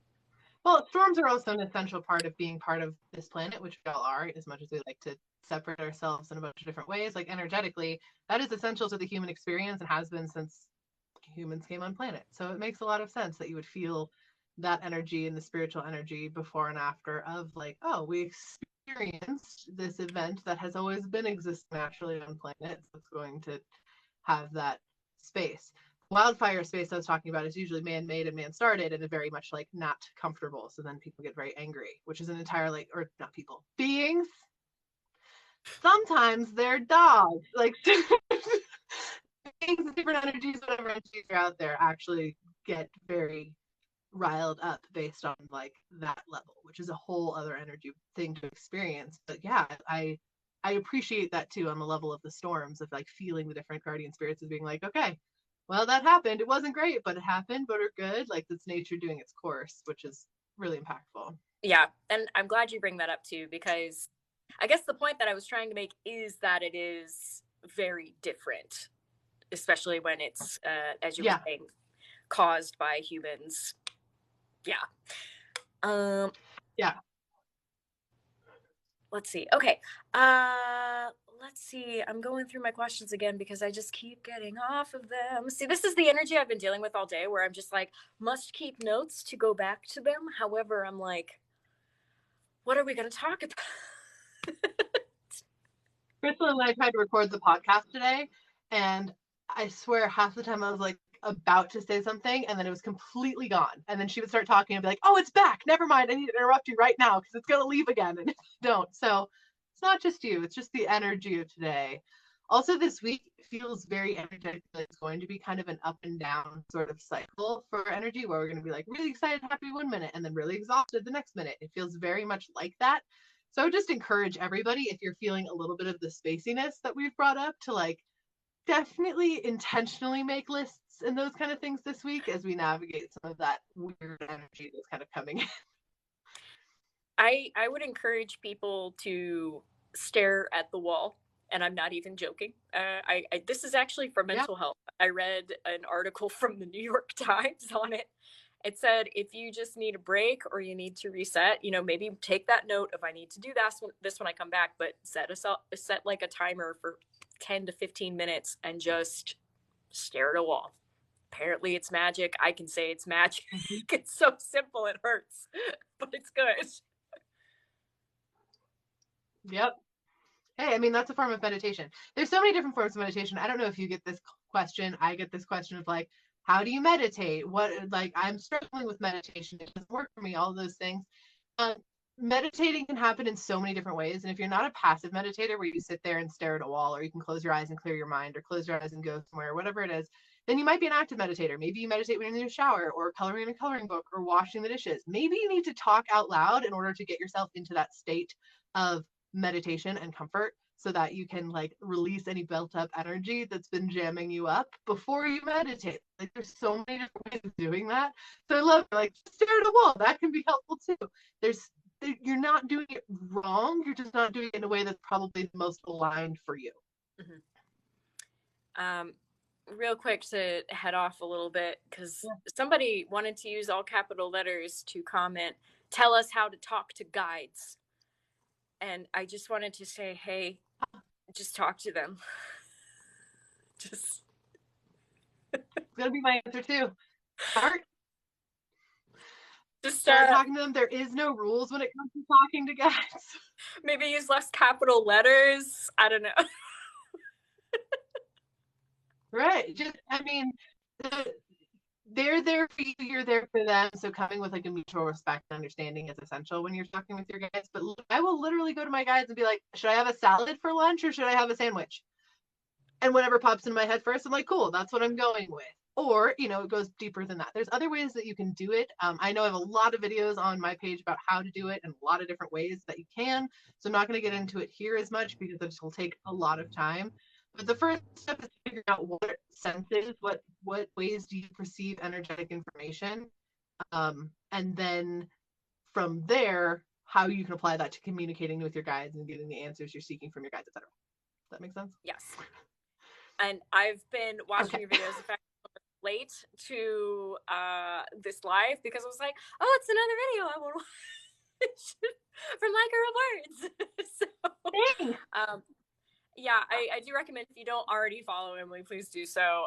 Well, storms are also an essential part of being part of this planet, which we all are, as much as we like to separate ourselves in a bunch of different ways. Like energetically, that is essential to the human experience and has been since humans came on planet. So it makes a lot of sense that you would feel that energy and the spiritual energy before and after of like, oh, we experienced this event that has always been existing naturally on planets. So it's going to have that space. Wildfire space I was talking about is usually man-made and man-started and very much like not comfortable. So then people get very angry, which is an entire like, or not people, beings. Sometimes they're dogs. Like beings, different energies, whatever energies are out there actually get very riled up based on like that level, which is a whole other energy thing to experience. But yeah, I appreciate that too on the level of the storms, of like feeling the different guardian spirits as being like, okay, well, that happened. It wasn't great, but it happened, but are good. Like it's nature doing its course, which is really impactful. Yeah. And I'm glad you bring that up too, because I guess the point that I was trying to make is that it is very different, especially when it's, as you were saying, caused by humans. Yeah. Yeah. Let's see. Okay. Let's see. I'm going through my questions again because I just keep getting off of them. See, this is the energy I've been dealing with all day, where I'm just like, must keep notes to go back to them. However, I'm like, what are we going to talk about? Crystal and I tried to record the podcast today, and I swear half the time I was like about to say something, and then it was completely gone. And then she would start talking and be like, oh, it's back. Never mind. I need to interrupt you right now because it's going to leave again. And don't. So it's not just you. It's just the energy of today. Also, this week feels very energetic. It's going to be kind of an up and down sort of cycle for energy, where we're going to be like really excited, happy 1 minute, and then really exhausted the next minute. It feels very much like that. So I would just encourage everybody, if you're feeling a little bit of the spaciness that we've brought up, to like definitely intentionally make lists and those kind of things this week as we navigate some of that weird energy that's kind of coming in. I would encourage people to stare at the wall, and I'm not even joking. This is actually for mental health. I read an article from the New York Times on it. It said, if you just need a break or you need to reset, maybe take that note of, I need to do this when I come back, but set like a timer for 10 to 15 minutes and just stare at a wall. Apparently it's magic. I can say it's magic. It's so simple, it hurts, but it's good. Yep. Hey, I mean, that's a form of meditation. There's so many different forms of meditation. I don't know if you get this question. I get this question of like, how do you meditate? I'm struggling with meditation. It doesn't work for me, all those things. Meditating can happen in so many different ways. And if you're not a passive meditator where you sit there and stare at a wall, or you can close your eyes and clear your mind, or close your eyes and go somewhere, whatever it is, then you might be an active meditator. Maybe you meditate when you're in the shower, or coloring in a coloring book, or washing the dishes. Maybe you need to talk out loud in order to get yourself into that state of meditation and comfort, so that you can like release any built up energy that's been jamming you up before you meditate. Like there's so many different ways of doing that. So I love like stare at a wall. That can be helpful too. You're not doing it wrong. You're just not doing it in a way that's probably the most aligned for you. Mm-hmm. Real quick to head off a little bit, because somebody wanted to use all capital letters to comment, tell us how to talk to guides. And I just wanted to say, hey, just talk to them. It's gonna be my answer too. Start Just talking to them. There is no rules when it comes to talking to guides. Maybe use less capital letters. I don't know. Right. they're there for you, you're there for them. So coming with like a mutual respect and understanding is essential when you're talking with your guides. But I will literally go to my guides and be like, should I have a salad for lunch or should I have a sandwich? And whatever pops in my head first, I'm like, cool, that's what I'm going with. Or, you know, it goes deeper than that. There's other ways that you can do it. I know I have a lot of videos on my page about how to do it and a lot of different ways that you can. So I'm not going to get into it here as much because this will take a lot of time. But the first step is figuring out what senses, what ways do you perceive energetic information, and then from there, how you can apply that to communicating with your guides and getting the answers you're seeking from your guides, etc. Does that make sense? Yes. And I've been watching your videos. In fact, late to this live because I was like, oh, it's another video I want to watch from like her words. So yeah, I do recommend, if you don't already follow Emily, please do so.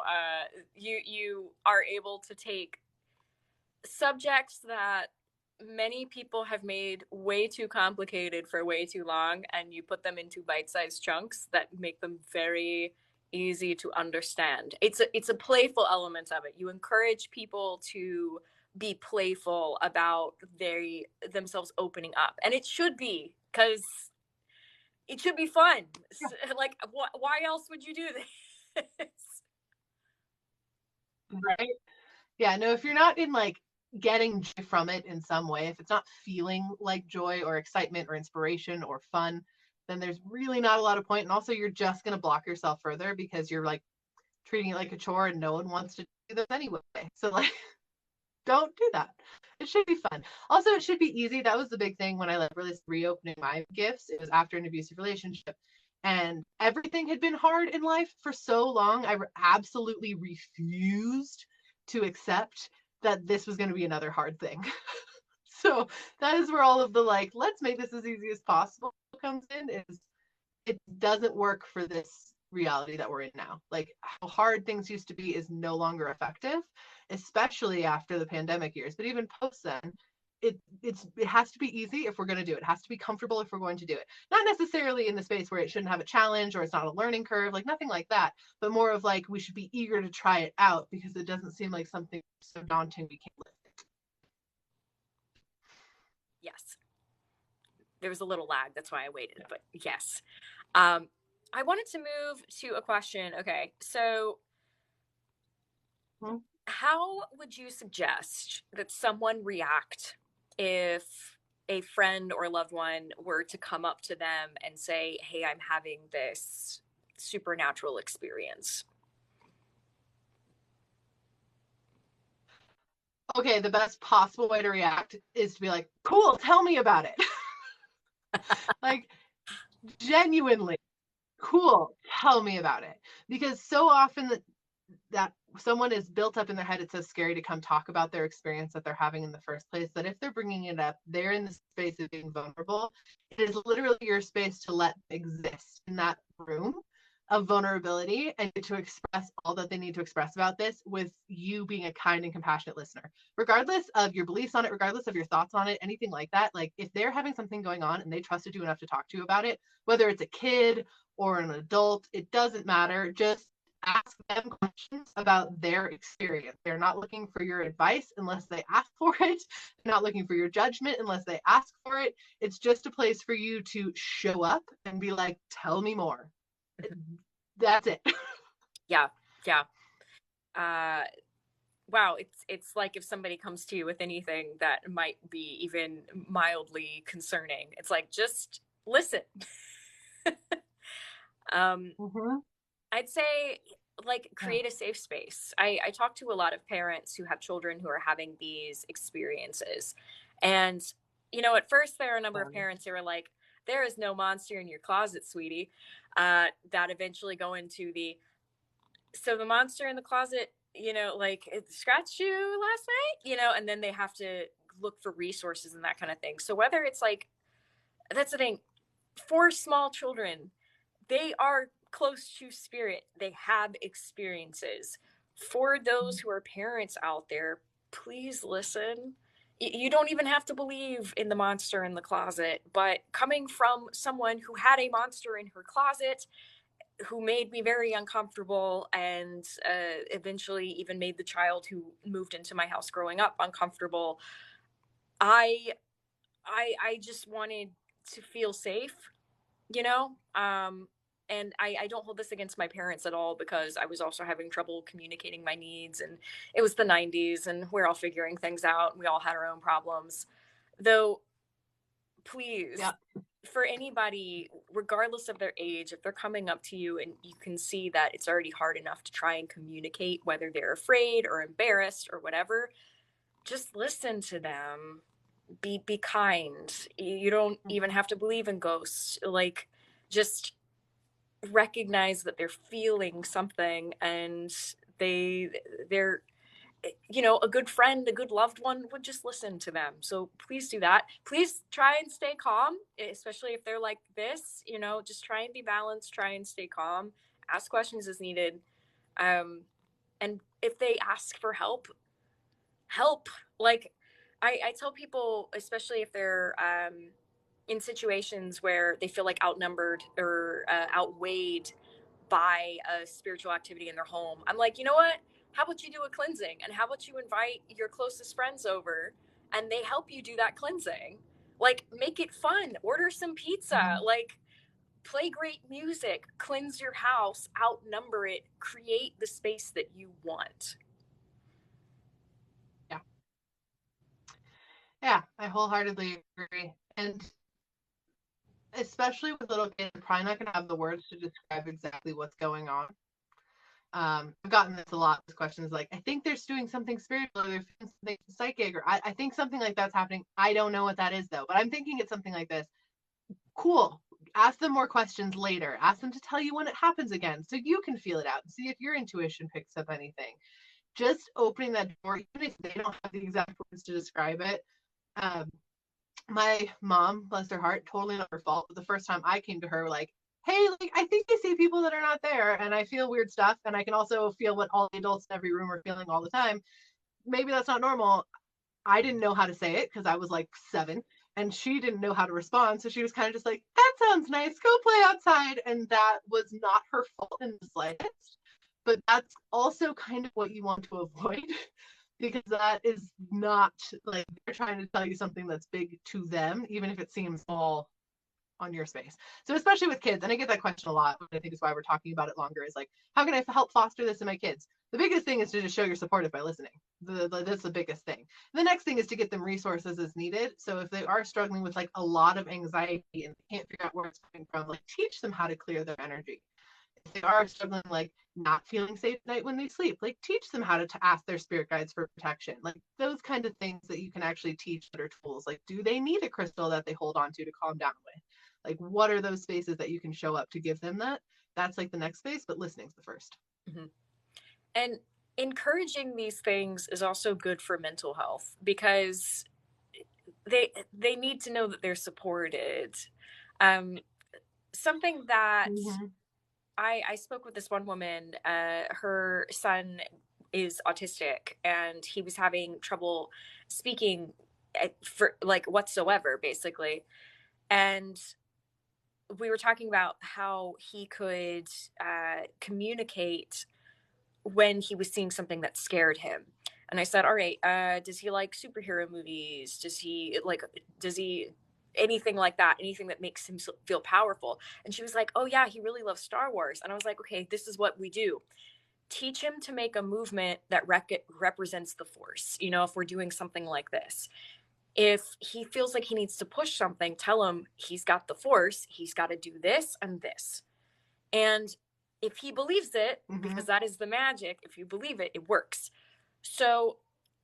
You are able to take subjects that many people have made way too complicated for way too long, and you put them into bite-sized chunks that make them very easy to understand. It's a playful element of it. You encourage people to be playful about themselves opening up, and it should be, because it should be fun. Yeah. Like, why else would you do this? Right? Yeah, no, if you're not in like getting joy from it in some way, if it's not feeling like joy or excitement or inspiration or fun, then there's really not a lot of point. And also, you're just going to block yourself further because you're like treating it like a chore and no one wants to do this anyway. So like, don't do that. It should be fun. Also, it should be easy. That was the big thing when I really reopening my gifts. It was after an abusive relationship. And everything had been hard in life for so long. I absolutely refused to accept that this was going to be another hard thing. So that is where all of the like, let's make this as easy as possible comes in. Is it doesn't work for this reality that we're in now. Like, how hard things used to be is no longer effective, especially after the pandemic years. But even post then, it has to be easy if we're going to do it. It has to be comfortable if we're going to do it. Not necessarily in the space where it shouldn't have a challenge or it's not a learning curve, like nothing like that, but more of like, we should be eager to try it out because it doesn't seem like something so daunting we can't lift. Yes. There was a little lag. That's why I waited, but yes. I wanted to move to a question. Okay. So how would you suggest that someone react if a friend or loved one were to come up to them and say, hey, I'm having this supernatural experience? Okay, the best possible way to react is to be like, cool, tell me about it. Like, genuinely, cool, tell me about it. Because so often that someone is built up in their head, it's so scary to come talk about their experience that they're having in the first place, that if they're bringing it up, they're in the space of being vulnerable. It is literally your space to let them exist in that room of vulnerability and to express all that they need to express about this, with you being a kind and compassionate listener, regardless of your beliefs on it, regardless of your thoughts on it, anything like that. Like, if they're having something going on and they trusted you enough to talk to you about it, whether it's a kid or an adult, it doesn't matter. Just ask them questions about their experience. They're not looking for your advice unless they ask for it. They're not looking for your judgment unless they ask for it. It's just a place for you to show up and be like, tell me more. That's it. Yeah. Wow, it's like if somebody comes to you with anything that might be even mildly concerning, it's like, just listen. I'd say, like, create a safe space. I talk to a lot of parents who have children who are having these experiences, and at first there are a number of parents who are like, there is no monster in your closet, sweetie, that eventually go into so the monster in the closet, like, it scratched you last night, and then they have to look for resources and that kind of thing. So whether it's like, that's the thing, for small children, they are close to spirit. They have experiences. For those who are parents out there, please listen. You don't even have to believe in the monster in the closet, but coming from someone who had a monster in her closet, who made me very uncomfortable, and eventually even made the child who moved into my house growing up uncomfortable. I I just wanted to feel safe, you know? And I don't hold this against my parents at all, because I was also having trouble communicating my needs, and it was the 90s and we're all figuring things out. We all had our own problems. Though, please, Yeah. for anybody, regardless of their age, if they're coming up to you and you can see that it's already hard enough to try and communicate, whether they're afraid or embarrassed or whatever, just listen to them. Be kind. You don't even have to believe in ghosts. Like, just recognize that they're feeling something, and they're, you know, a good friend, a good loved one would just listen to them. So please do that. Please try and stay calm, especially if they're like this, you know, just try and be balanced, try and stay calm, ask questions as needed. And if they ask for help, help. Like, I tell people, especially if they're in situations where they feel like outnumbered or outweighed by a spiritual activity in their home, I'm like, you know what? How about you do a cleansing? And how about you invite your closest friends over and they help you do that cleansing? Like, make it fun. Order some pizza. Like, play great music. Cleanse your house. Outnumber it. Create the space that you want. Yeah. Yeah, I wholeheartedly agree. And especially with little kids, I'm probably not going to have the words to describe exactly what's going on. I've gotten this a lot. This question is like, I think they're doing something spiritual, or they're doing something psychic, or I think something like that's happening. I don't know what that is though, but I'm thinking it's something like this. Cool. Ask them more questions later. Ask them to tell you when it happens again, so you can feel it out and see if your intuition picks up anything. Just opening that door, even if they don't have the exact words to describe it. My mom, bless her heart, totally not her fault. But the first time I came to her, like, hey, like, I think I see people that are not there, and I feel weird stuff, and I can also feel what all the adults in every room are feeling all the time. Maybe that's not normal. I didn't know how to say it because I was like 7, and she didn't know how to respond. So she was kind of just like, that sounds nice. Go play outside. And that was not her fault in the slightest. But that's also kind of what you want to avoid, because that is not like they're trying to tell you something that's big to them, even if it seems small on your space. So especially with kids, and I get that question a lot, which I think is why we're talking about it longer, is like, how can I help foster this in my kids? The biggest thing is to just show you're supportive by listening. That's the biggest thing. The next thing is to get them resources as needed. So if they are struggling with like a lot of anxiety and can't figure out where it's coming from, like, teach them how to clear their energy. If they are struggling, like, not feeling safe at night when they sleep, like, teach them how to ask their spirit guides for protection. Like, those kind of things that you can actually teach that are tools. Like, do they need a crystal that they hold on to calm down with? Like, what are those spaces that you can show up to give them that? That's like the next space, but listening's the first. Mm-hmm. And encouraging these things is also good for mental health, because they need to know that they're supported. Something that I spoke with this one woman. Her son is autistic, and he was having trouble speaking for like whatsoever, basically. And we were talking about how he could communicate when he was seeing something that scared him. And I said, all right, does he like superhero movies? Does he anything like that, anything that makes him feel powerful? And she was like, oh yeah, he really loves Star Wars. And I was like, okay, this is what we do. Teach him to make a movement that represents the force. You know, if we're doing something like this, if he feels like he needs to push something, tell him he's got the force, he's got to do this and this. And if he believes it, because that is the magic, if you believe it, it works. So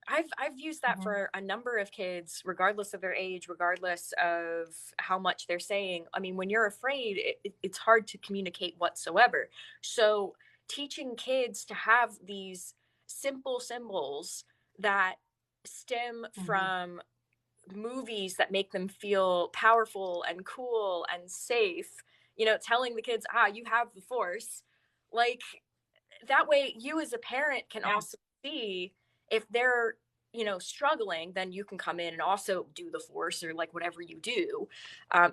I've used that for a number of kids, regardless of their age, regardless of how much they're saying. I mean, when you're afraid, it's hard to communicate whatsoever. So teaching kids to have these simple symbols that stem from movies that make them feel powerful and cool and safe, you know, telling the kids, you have the force. Like, that way you as a parent can also see if they're, you know, struggling, then you can come in and also do the force, or like whatever you do.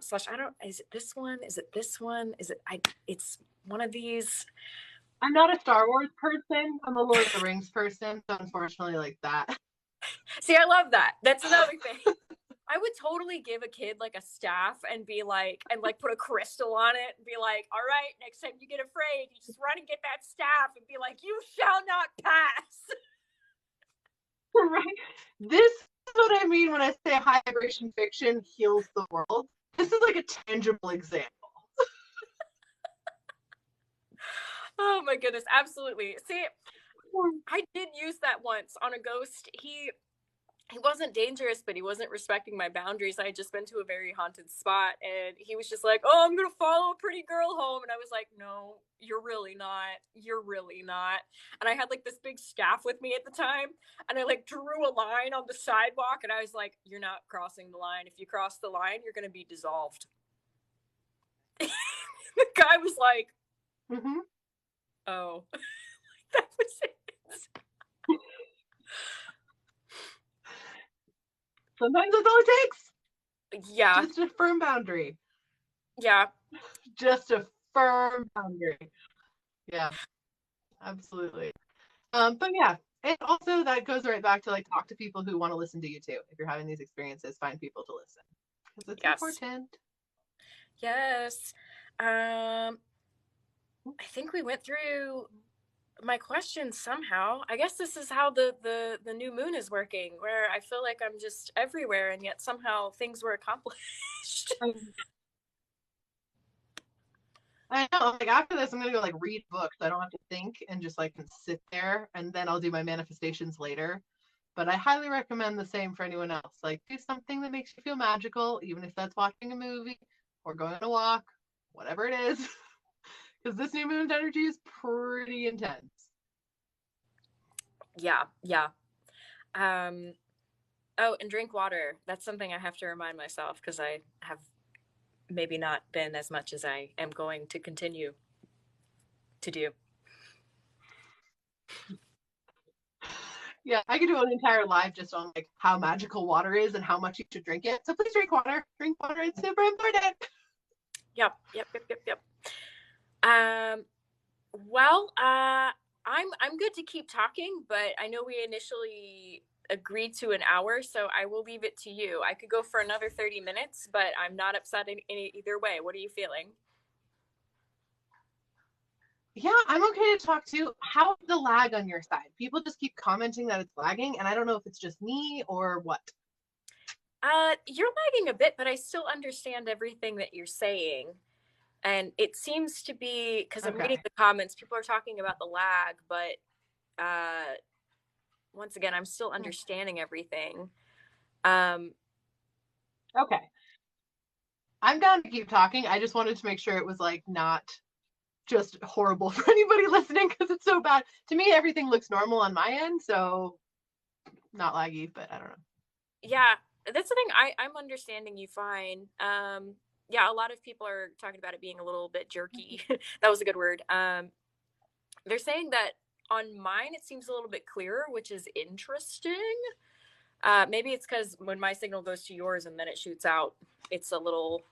Slash, I don't, is it this one? Is it this one? Is it, it's one of these. I'm not a Star Wars person. I'm a Lord of the Rings person. So unfortunately, like that. See, I love that. That's another thing. I would totally give a kid like a staff and be like, and like put a crystal on it and be like, all right, next time you get afraid, you just run and get that staff and be like, you shall not pass. Right. This is what I mean when I say high vibration fiction heals the world. This is like a tangible example. Oh my goodness, absolutely. See, I did use that once on a ghost. He wasn't dangerous, but he wasn't respecting my boundaries. I had just been to a very haunted spot, and he was just like, oh, I'm gonna follow a pretty girl home. And I was like, no, you're really not. You're really not. And I had like this big staff with me at the time, and I like drew a line on the sidewalk, and I was like, you're not crossing the line. If you cross the line, you're gonna be dissolved. The guy was like, oh. That was it. Sometimes that's all it takes. Yeah. Just a firm boundary. Yeah. Just a firm boundary. Yeah. Absolutely. But yeah. And also that goes right back to like talk to people who want to listen to you too. If you're having these experiences, find people to listen. Because it's important. Yes. I think we went through my questions somehow. I guess this is how the new moon is working, where I feel like I'm just everywhere and yet somehow things were accomplished. I know, like after this I'm gonna go like read books. I don't have to think and just like sit there, and then I'll do my manifestations later. But I highly recommend the same for anyone else. Like do something that makes you feel magical, even if that's watching a movie or going on a walk, whatever it is. Because this new moon's energy is pretty intense. Yeah. Oh, and drink water. That's something I have to remind myself, because I have maybe not been as much as I am going to continue to do. Yeah, I could do an entire live just on like how magical water is and how much you should drink it. So please drink water. Drink water. It's super important. Yep. Well, I'm good to keep talking, but I know we initially agreed to an hour, so I will leave it to you. I could go for another 30 minutes, but I'm not upset in either way. What are you feeling? Yeah, I'm okay to talk to. How's the lag on your side? People just keep commenting that it's lagging, and I don't know if it's just me or what. You're lagging a bit, but I still understand everything that you're saying. And it seems to be, because I'm reading the comments, people are talking about the lag, but once again, I'm still understanding everything. Okay. I'm down to keep talking. I just wanted to make sure it was like not just horrible for anybody listening, because it's so bad. To me, everything looks normal on my end, so not laggy, but I don't know. Yeah, that's the thing. I'm understanding you fine. Yeah, a lot of people are talking about it being a little bit jerky. That was a good word. They're saying that on mine it seems a little bit clearer, which is interesting. Maybe it's because when my signal goes to yours and then it shoots out, it's a little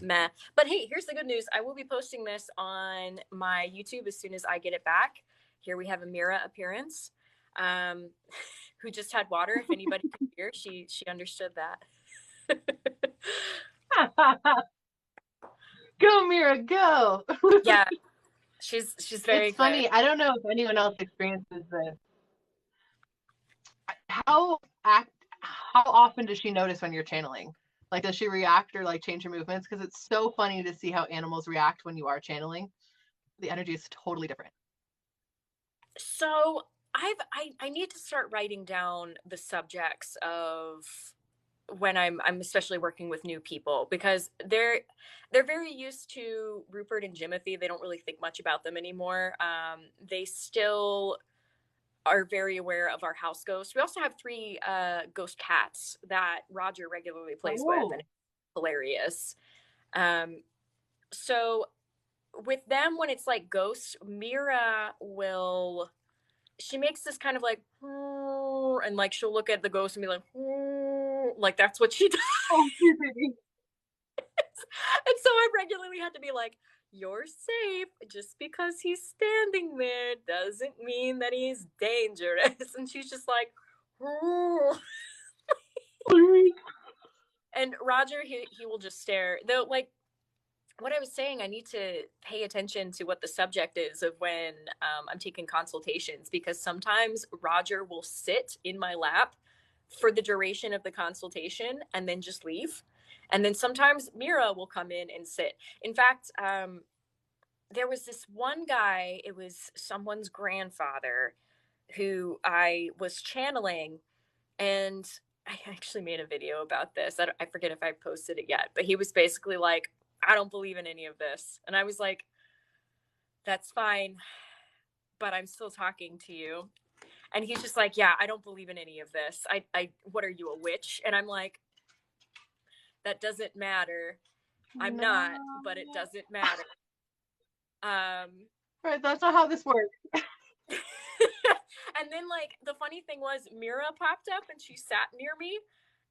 meh. But hey, here's the good news. I will be posting this on my YouTube as soon as I get it back. Here we have a Mira appearance, who just had water. If anybody could hear, she understood that. Go, Mira, go. Yeah, she's very It's funny. good. I don't know if anyone else experiences this. How often does she notice when you're channeling? Like, does she react or like change her movements? Because it's so funny to see how animals react when you are channeling. The energy is totally different. So I need to start writing down the subjects of when I'm especially working with new people, because they're very used to Rupert and Jimothy. They don't really think much about them anymore. They still are very aware of our house ghost. We also have 3 ghost cats that Roger regularly plays with, and it's hilarious. So with them, when it's like ghosts, Mira she makes this kind of like, and like she'll look at the ghost and be like that's what she does. Oh, And so I'm regularly had to be like, you're safe. Just because he's standing there doesn't mean that he's dangerous. And she's just like, oh. And Roger, he will just stare. Though, like, what I was saying, I need to pay attention to what the subject is of when I'm taking consultations, because sometimes Roger will sit in my lap for the duration of the consultation and then just leave. And then sometimes Mira will come in and sit. In fact, there was this one guy, it was someone's grandfather who I was channeling, and I actually made a video about this. I forget if I posted it yet, but he was basically like, I don't believe in any of this. And I was like, that's fine, but I'm still talking to you. And he's just like, yeah, I don't believe in any of this. What are you, a witch? And I'm like, that doesn't matter. I'm not, but it doesn't matter. Right, that's not how this works. And then, like, the funny thing was, Mira popped up and she sat near me,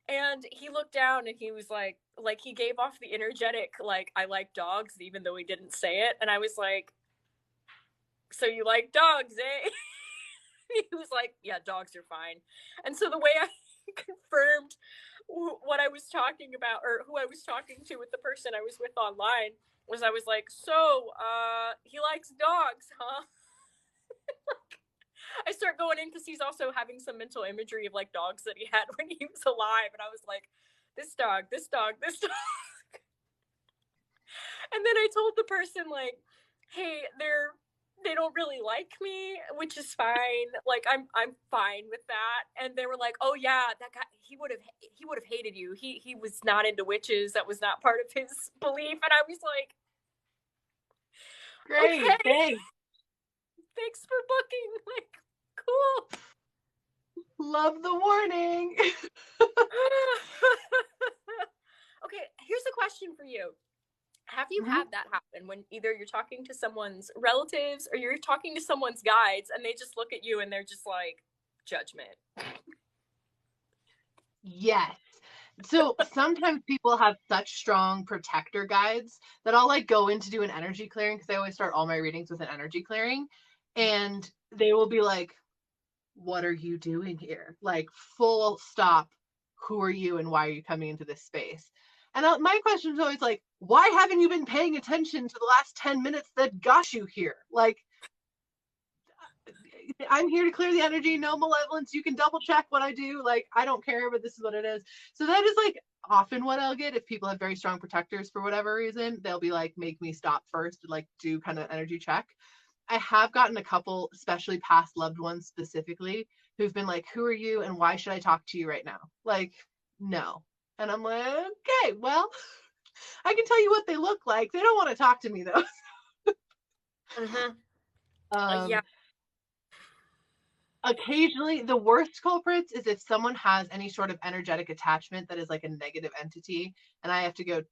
and he looked down and he was like he gave off the energetic, like, I like dogs, even though he didn't say it. And I was like, so you like dogs, eh? He was like, yeah, dogs are fine. And so the way I confirmed what I was talking about, or who I was talking to with the person I was with online, was I was like, so he likes dogs, huh? I start going in because he's also having some mental imagery of, like, dogs that he had when he was alive. And I was like, this dog, this dog, this dog. And then I told the person, like, hey, they don't really like me, which is fine. Like, I'm fine with that. And they were like, oh yeah, that guy, he would have hated you. He was not into witches. That was not part of his belief. And I was like, Great, okay, thanks. Thanks for booking. Like, cool. Love the warning. Okay, here's a question for you. Have you had that happen when either you're talking to someone's relatives or you're talking to someone's guides and they just look at you and they're just like, judgment? Yes. So sometimes people have such strong protector guides that I'll, like, go in to do an energy clearing, because I always start all my readings with an energy clearing, and they will be like, what are you doing here? Like, full stop. Who are you and why are you coming into this space? And my question is always like, why haven't you been paying attention to the last 10 minutes that got you here? Like, I'm here to clear the energy, no malevolence. You can double check what I do. Like, I don't care, but this is what it is. So that is, like, often what I'll get if people have very strong protectors for whatever reason. They'll be like, make me stop first and, like, do kind of energy check. I have gotten a couple, especially past loved ones specifically, who've been like, who are you and why should I talk to you right now? Like, no. And I'm like, okay, well, I can tell you what they look like. They don't want to talk to me, though. Yeah. Occasionally, the worst culprits is if someone has any sort of energetic attachment that is like a negative entity, and I have to go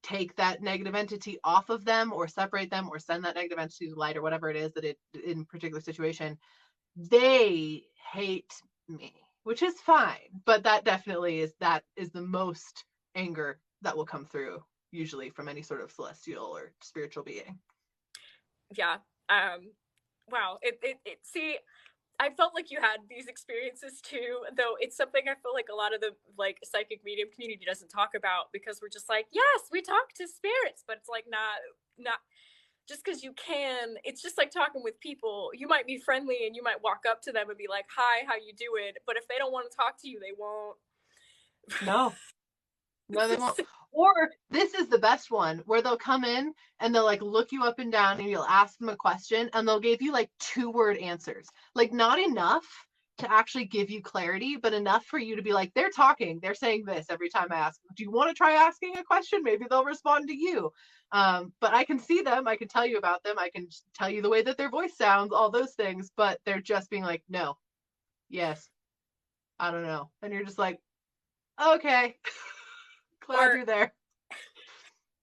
take that negative entity off of them or separate them or send that negative entity to light or whatever it is that it in a particular situation, they hate me, which is fine. But that definitely is the most anger that will come through, usually from any sort of celestial or spiritual being. Yeah. Wow. See, I felt like you had these experiences too, though it's something I feel like a lot of the, like, psychic medium community doesn't talk about, because we're just like, yes, we talk to spirits, but it's like, not just because you can. It's just like talking with people. You might be friendly and you might walk up to them and be like, hi, how you doing? But if they don't want to talk to you, they won't. No, they won't. Or this is the best one, where they'll come in and they'll, like, look you up and down, and you'll ask them a question and they'll give you, like, 2-word answers. Like, not enough to actually give you clarity, but enough for you to be like, they're talking, they're saying this every time I ask. Do you want to try asking a question? Maybe they'll respond to you. But I can see them, I can tell you about them, I can tell you the way that their voice sounds, all those things, but they're just being like, no, yes, I don't know. And you're just like, okay. Glad you're there.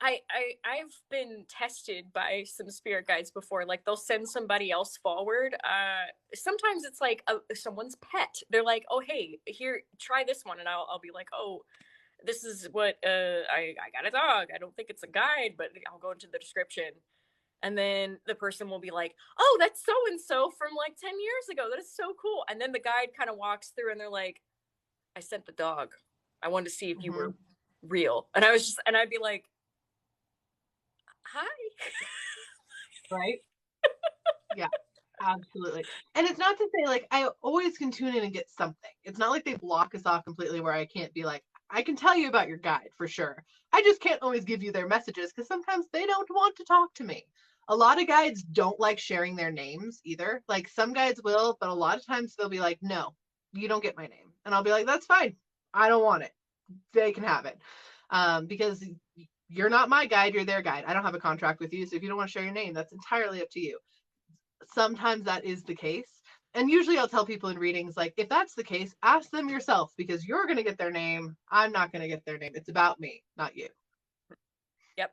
I've been tested by some spirit guides before. Like, they'll send somebody else forward. Sometimes it's like someone's pet. They're like, oh, hey, here, try this one. And I'll be like, oh, this is what I got a dog. I don't think it's a guide, but I'll go into the description. And then the person will be like, oh, that's so and so from like 10 years ago. That is so cool. And then the guide kind of walks through and they're like, I sent the dog. I wanted to see if you were real. And I'd be like, hi. Right? Yeah, absolutely. And it's not to say like I always can tune in and get something. It's not like they block us off completely where I can't be like, I can tell you about your guide for sure. I just can't always give you their messages because sometimes they don't want to talk to me. A lot of guides don't like sharing their names either. Like some guides will, but a lot of times they'll be like, no, you don't get my name. And I'll be like, that's fine. I don't want it. They can have it. Because you're not my guide, you're their guide. I don't have a contract with you. So if you don't want to share your name, that's entirely up to you. Sometimes that is the case. And usually I'll tell people in readings, like, if that's the case, ask them yourself because you're going to get their name. I'm not going to get their name. It's about me, not you. Yep.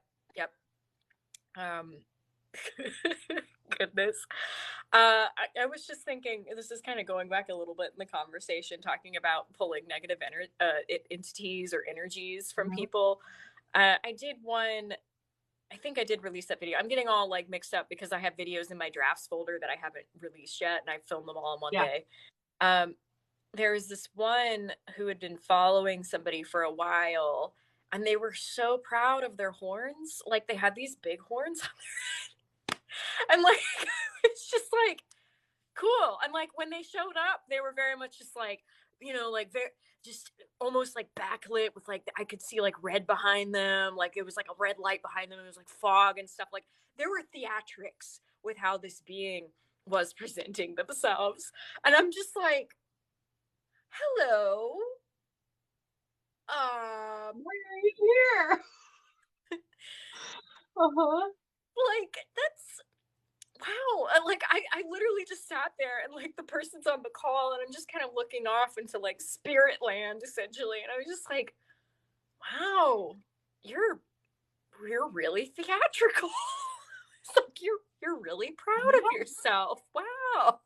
Goodness. I was just thinking, this is kind of going back a little bit in the conversation, talking about pulling negative entities or energies from people. I did one, I think I did release that video. I'm getting all like mixed up because I have videos in my drafts folder that I haven't released yet, and I filmed them all in one day. There was this one who had been following somebody for a while, and they were so proud of their horns. Like they had these big horns on their head. And like, it's just like, cool. And like when they showed up, they were very much just like, you know, like very just almost like backlit with like, I could see like red behind them. Like it was like a red light behind them. It was like fog and stuff. Like there were theatrics with how this being was presenting themselves. And I'm just like, hello. Why are you here? Like that's wow. Like I literally just sat there and like the person's on the call and I'm just kind of looking off into like spirit land essentially. And I was just like, wow, you're really theatrical. It's like you're really proud of yourself. Wow.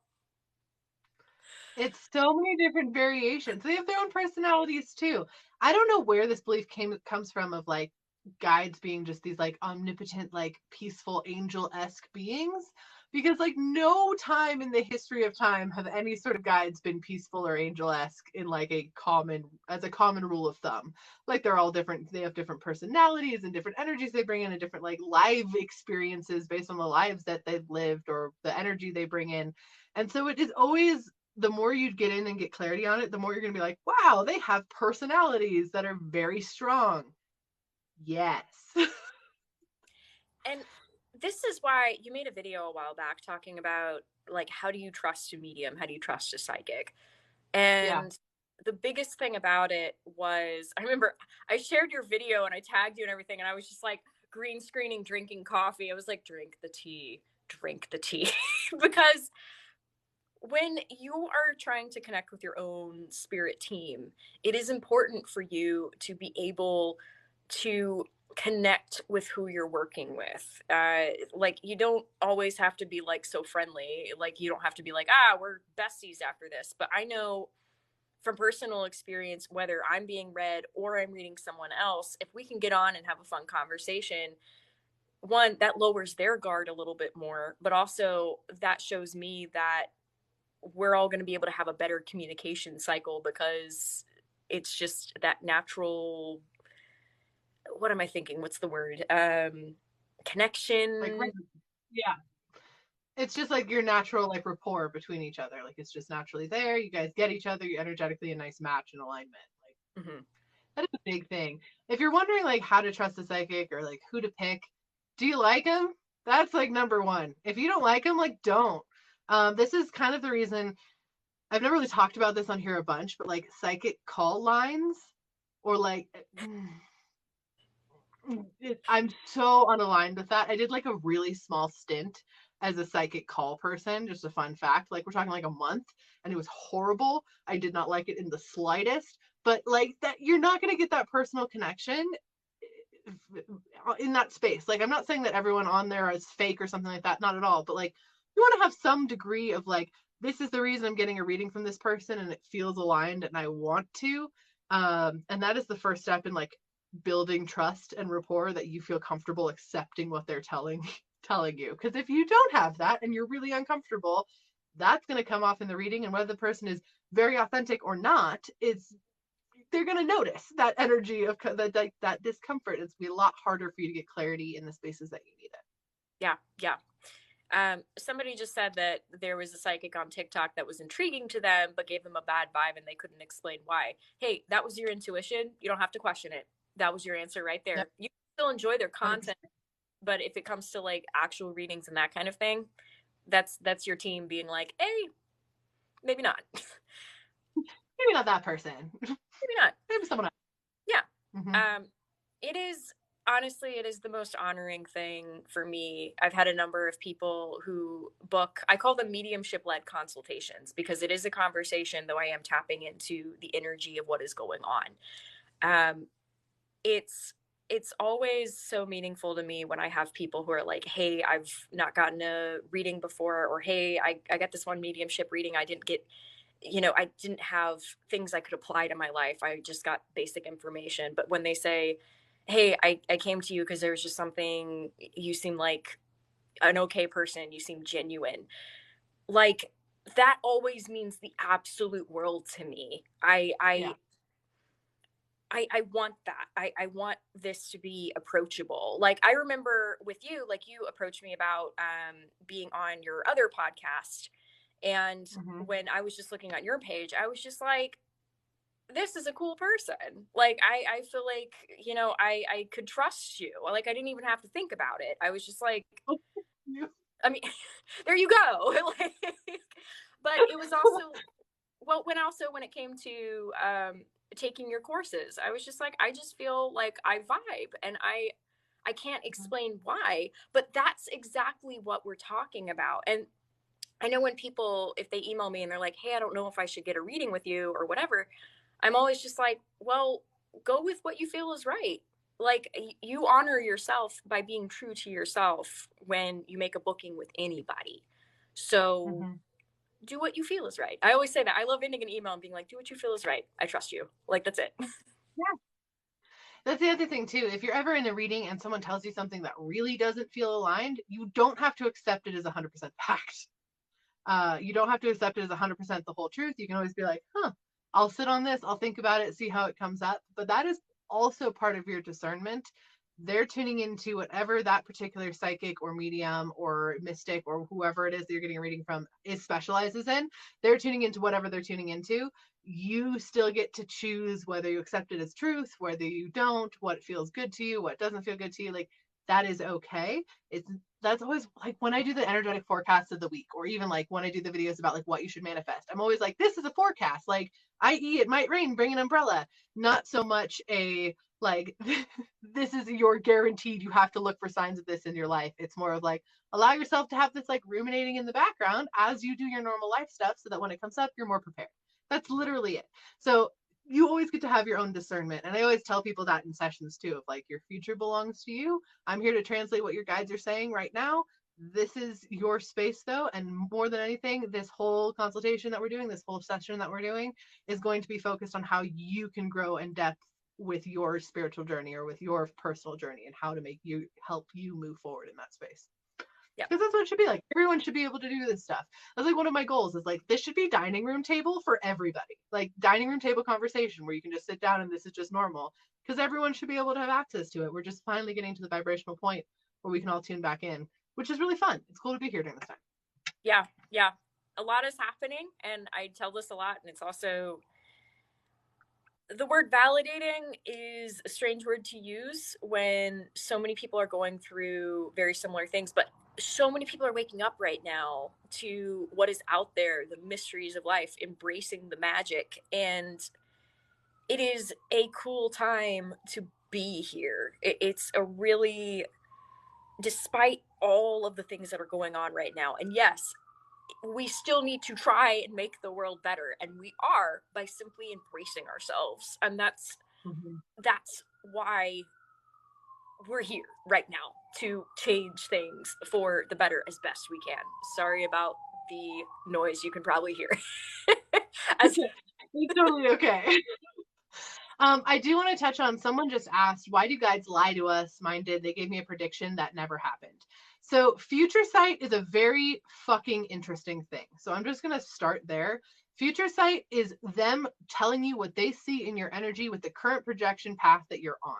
It's so many different variations. They have their own personalities too. I don't know where this belief comes from of like guides being just these like omnipotent, like peaceful angel-esque beings. Because like no time in the history of time have any sort of guides been peaceful or angel-esque in like a common rule of thumb. Like they're all different. They have different personalities and different energies they bring in and different like live experiences based on the lives that they've lived or the energy they bring in. And so it is always, the more you get in and get clarity on it, the more you're going to be like, wow, they have personalities that are very strong. Yes. And this is why you made a video a while back talking about like, how do you trust a medium? How do you trust a psychic? And the biggest thing about it was, I remember I shared your video and I tagged you and everything. And I was just like green screening, drinking coffee. I was like, drink the tea. Because when you are trying to connect with your own spirit team, it is important for you to be able to connect with who you're working with. Like you don't always have to be like so friendly. Like you don't have to be like, we're besties after this. But I know from personal experience, whether I'm being read or I'm reading someone else, if we can get on and have a fun conversation, one, that lowers their guard a little bit more, but also that shows me that we're all going to be able to have a better communication cycle because it's just that natural, what am I thinking? What's the word? Connection. Like, yeah. It's just like your natural like rapport between each other. Like it's just naturally there. You guys get each other. You're energetically a nice match and alignment. Like that is a big thing. If you're wondering like how to trust a psychic or like who to pick, do you like them? That's like number one. If you don't like them, like don't. This is kind of the reason I've never really talked about this on here a bunch, but like psychic call lines or like I'm so unaligned with that. I did like a really small stint as a psychic call person, just a fun fact. Like we're talking like a month and it was horrible. I did not like it in the slightest, but like that you're not going to get that personal connection in that space. Like I'm not saying that everyone on there is fake or something like that, not at all, but like you want to have some degree of like, this is the reason I'm getting a reading from this person and it feels aligned and I want to. And that is the first step in like building trust and rapport, that you feel comfortable accepting what they're telling you. Because if you don't have that and you're really uncomfortable, that's going to come off in the reading. And whether the person is very authentic or not, they're going to notice that energy of that discomfort. It's be a lot harder for you to get clarity in the spaces that you need it. Yeah. Somebody just said that there was a psychic on TikTok that was intriguing to them, but gave them a bad vibe and they couldn't explain why. Hey, that was your intuition. You don't have to question it. That was your answer right there. Yep. You still enjoy their content, 100%. But if it comes to like actual readings and that kind of thing, that's your team being like, hey, maybe not. Maybe not that person. Maybe not. Maybe someone else. Yeah. Mm-hmm. It is the most honoring thing for me. I've had a number of people who book, I call them mediumship-led consultations, because it is a conversation, though I am tapping into the energy of what is going on. It's always so meaningful to me when I have people who are like, hey, I've not gotten a reading before, or hey, I got this one mediumship reading. I didn't get, I didn't have things I could apply to my life. I just got basic information. But when they say, hey, I came to you because there was just something, you seem like an okay person, you seem genuine. Like, that always means the absolute world to me. I want that. I want this to be approachable. Like, I remember with you, like, you approached me about being on your other podcast. And when I was just looking on your page, I was just like, this is a cool person. Like, I feel like, I could trust you. Like, I didn't even have to think about it. I was just like, I mean, there you go. Like, but it was also, when it came to taking your courses, I was just like, I just feel like I vibe, and I can't explain why, but that's exactly what we're talking about. And I know when people, if they email me and they're like, hey, I don't know if I should get a reading with you or whatever, I'm always just like, well, go with what you feel is right. Like, you honor yourself by being true to yourself when you make a booking with anybody. So do what you feel is right. I always say that. I love ending an email and being like, do what you feel is right. I trust you. Like, that's it. Yeah. That's the other thing too. If you're ever in a reading and someone tells you something that really doesn't feel aligned, you don't have to accept it as 100% fact. You don't have to accept it as 100% the whole truth. You can always be like, I'll sit on this, I'll think about it, see how it comes up. But that is also part of your discernment. They're tuning into whatever that particular psychic or medium or mystic or whoever it is that you're getting a reading from specializes in. They're tuning into whatever they're tuning into. You still get to choose whether you accept it as truth, whether you don't, what feels good to you, what doesn't feel good to you. Like, that is okay. That's always like when I do the energetic forecasts of the week, or even like when I do the videos about like what you should manifest, I'm always like, this is a forecast, like, i.e. it might rain, bring an umbrella. Not so much a like, this is your guaranteed, you have to look for signs of this in your life. It's more of like, allow yourself to have this like ruminating in the background as you do your normal life stuff, so that when it comes up, you're more prepared. That's literally it. So you always get to have your own discernment. And I always tell people that in sessions too, of like, your future belongs to you. I'm here to translate what your guides are saying right now. This is your space though. And more than anything, this whole consultation that we're doing, this whole session that we're doing, is going to be focused on how you can grow in depth with your spiritual journey or with your personal journey, and how to help you move forward in that space. Yeah, because that's what it should be like. Everyone should be able to do this stuff. That's like one of my goals, is like, this should be dining room table for everybody. Like, dining room table conversation where you can just sit down and this is just normal, because everyone should be able to have access to it. We're just finally getting to the vibrational point where we can all tune back in, which is really fun. It's cool to be here during this time. Yeah. A lot is happening, and I tell this a lot, and it's also, the word validating is a strange word to use when so many people are going through very similar things, but so many people are waking up right now to what is out there, the mysteries of life, embracing the magic. And it is a cool time to be here. It's a really, despite all of the things that are going on right now, and yes, we still need to try and make the world better, and we are, by simply embracing ourselves. And that's why we're here right now, to change things for the better as best we can. Sorry about the noise you can probably hear. It's totally okay. I do want to touch on, someone just asked, why do guides lie to us? Mine did. They gave me a prediction that never happened. So future sight is a very fucking interesting thing. So I'm just going to start there. Future sight is them telling you what they see in your energy with the current projection path that you're on.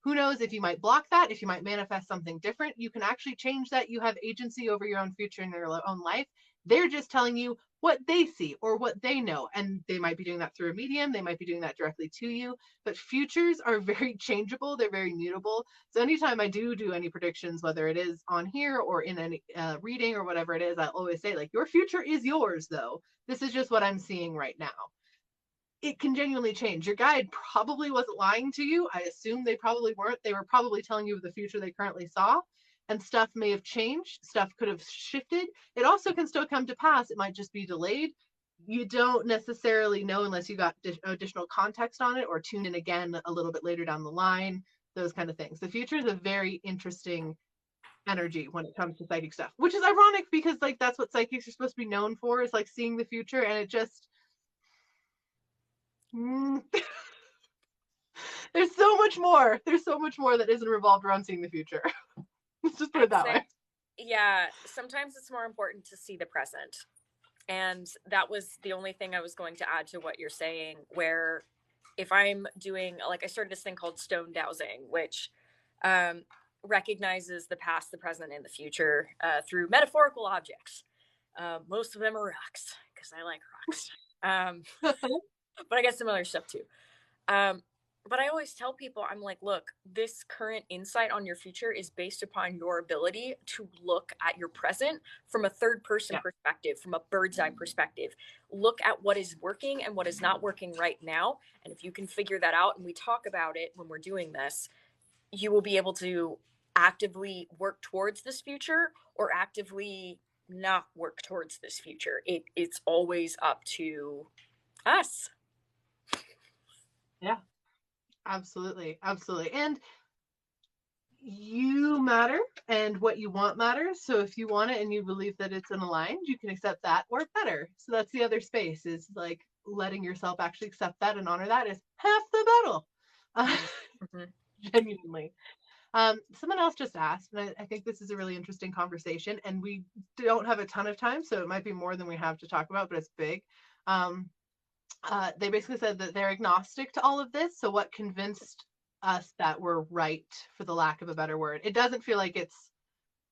Who knows if you might block that, if you might manifest something different. You can actually change that. You have agency over your own future and your own life. They're just telling you what they see or what they know. And they might be doing that through a medium. They might be doing that directly to you. But futures are very changeable. They're very mutable. So anytime I do any predictions, whether it is on here or in any reading or whatever it is, I always say, like, your future is yours, though. This is just what I'm seeing right now. It can genuinely change. Your guide probably wasn't lying to you. I assume they probably weren't. They were probably telling you the future they currently saw, and stuff may have changed. Stuff could have shifted. It also can still come to pass. It might just be delayed. You don't necessarily know unless you got additional context on it or tune in again a little bit later down the line, those kind of things. The future is a very interesting energy when it comes to psychic stuff, which is ironic because, like, that's what psychics are supposed to be known for, is like seeing the future. And it just there's so much more that isn't revolved around seeing the future. Let's just put it that way. Yeah, sometimes it's more important to see the present. And that was the only thing I was going to add to what you're saying, where if I'm doing, like, I started this thing called stone dowsing, which recognizes the past, the present, and the future through metaphorical objects. Most of them are rocks, because I like rocks. But I get some other stuff too. But I always tell people, I'm like, look, this current insight on your future is based upon your ability to look at your present from a third person perspective, from a bird's eye perspective. Look at what is working and what is not working right now. And if you can figure that out, and we talk about it when we're doing this, you will be able to actively work towards this future or actively not work towards this future. It's always up to us. Yeah. Absolutely. And you matter, and what you want matters. So if you want it and you believe that it's unaligned, you can accept that or better. So that's the other space, is like letting yourself actually accept that and honor that is half the battle. Genuinely. Someone else just asked, and I think this is a really interesting conversation, and we don't have a ton of time, so it might be more than we have to talk about, but it's big. They basically said that they're agnostic to all of this. So what convinced us that we're right, for the lack of a better word? It doesn't feel like it's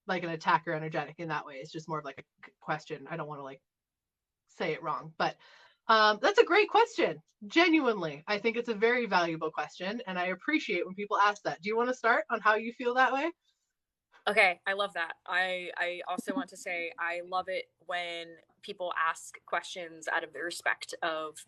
like an attack or energetic in that way. It's just more of like a question. I don't want to like say it wrong, but that's a great question. Genuinely, I think it's a very valuable question, and I appreciate when people ask that. Do you want to start on how you feel that way? Okay, I love that. I also want to say I love it when people ask questions out of the respect of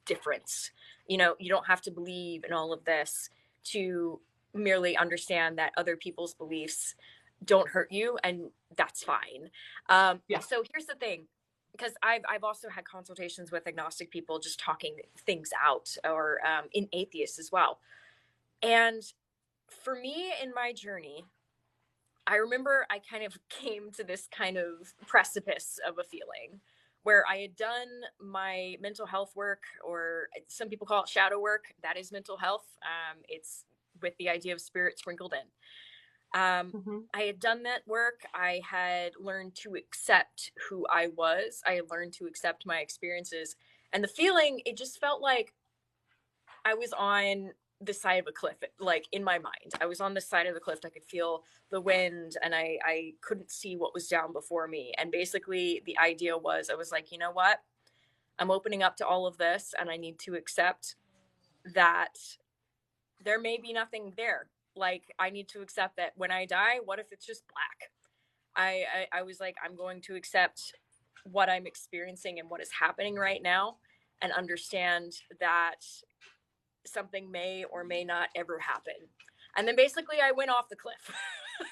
difference. You know, you don't have to believe in all of this to merely understand that other people's beliefs don't hurt you, and that's fine. So here's the thing, because I've also had consultations with agnostic people just talking things out, or in atheists as well. And for me, in my journey, I remember I kind of came to this kind of precipice of a feeling where I had done my mental health work, or some people call it shadow work. That is mental health. It's with the idea of spirit sprinkled in. I had done that work. I had learned to accept who I was. I had learned to accept my experiences. And the feeling, it just felt like I was on the side of a cliff. Like, in my mind, I was on the side of the cliff. I could feel the wind, and I couldn't see what was down before me. And basically the idea was, I was like, you know what? I'm opening up to all of this, and I need to accept that there may be nothing there. Like, I need to accept that when I die, what if it's just black? I was like, I'm going to accept what I'm experiencing and what is happening right now, and understand that something may or may not ever happen. And then basically I went off the cliff.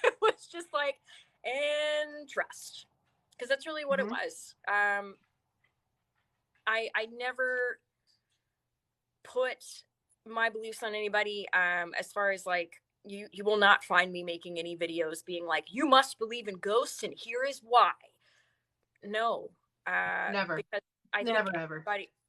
It was just like, and trust, because that's really what it was. I never put my beliefs on anybody. As far as like, you will not find me making any videos being like, you must believe in ghosts and here is why. No. Never. Because I Never, think ever.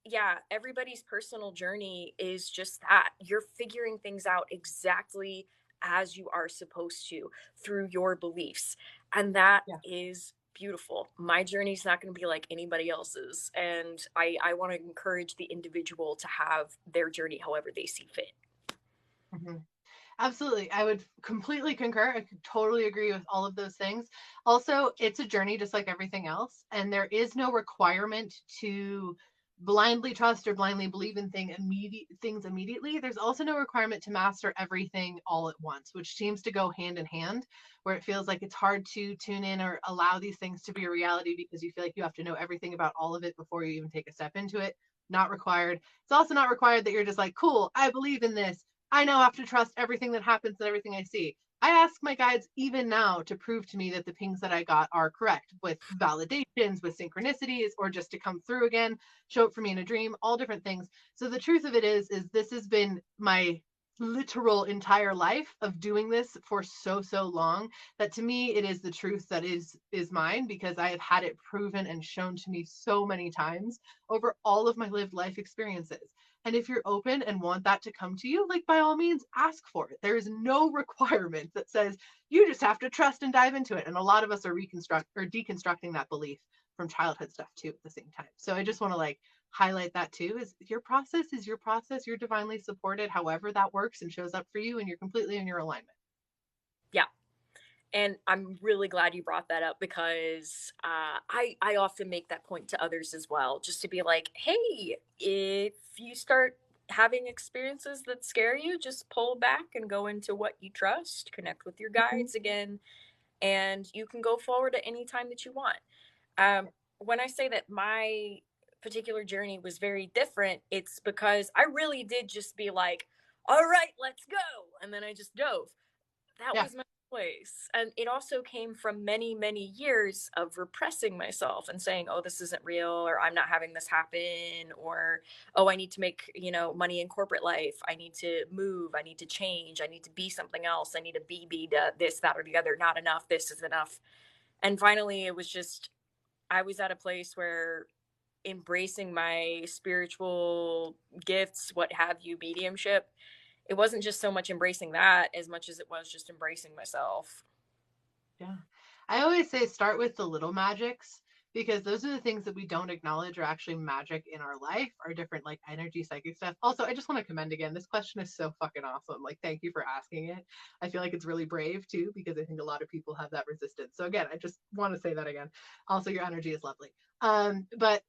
yeah, everybody's personal journey is just that. You're figuring things out exactly as you are supposed to through your beliefs. And that Yeah. is beautiful. My journey is not going to be like anybody else's. And I want to encourage the individual to have their journey however they see fit. Mm-hmm. Absolutely. I would completely concur. I could totally agree with all of those things. Also, it's a journey just like everything else. And there is no requirement to blindly trust or blindly believe in things immediately. There's also no requirement to master everything all at once, which seems to go hand in hand, where it feels like it's hard to tune in or allow these things to be a reality because you feel like you have to know everything about all of it before you even take a step into it. Not required. It's also not required that you're just like, cool, I believe in this. I now have to trust everything that happens and everything I see. I ask my guides even now to prove to me that the pings that I got are correct with validations, with synchronicities, or just to come through again, show up for me in a dream, all different things. So the truth of it is this has been my literal entire life of doing this for so long that to me it is the truth that is mine because I have had it proven and shown to me so many times over all of my lived life experiences. And if you're open and want that to come to you, like by all means, ask for it. There is no requirement that says you just have to trust and dive into it. And a lot of us are deconstructing that belief from childhood stuff too at the same time. So I just want to like highlight that too is your process is your process. You're divinely supported, however that works and shows up for you, and you're completely in your alignment. Yeah. And I'm really glad you brought that up because I often make that point to others as well, just to be like, hey, if you start having experiences that scare you, just pull back and go into what you trust, connect with your Mhm. guides again, and you can go forward at any time that you want. Um, when I say that my particular journey was very different, it's because I really did just be like, all right, let's go. And then I just dove. That Yeah. was my choice. And it also came from many years of repressing myself and saying, oh, this isn't real, or I'm not having this happen, or, oh, I need to make, money in corporate life. I need to move. I need to change. I need to be something else. I need to be this, that, or the other. Not enough. This is enough. And finally, it was just, I was at a place where embracing my spiritual gifts, what have you, mediumship, it wasn't just so much embracing that as much as it was just embracing myself. Yeah. I always say start with the little magics because those are the things that we don't acknowledge are actually magic in our life, are different like energy, psychic stuff. Also, I just want to commend again. This question is so fucking awesome. Like, thank you for asking it. I feel like it's really brave too because I think a lot of people have that resistance. So again, I just want to say that again. Also, your energy is lovely. But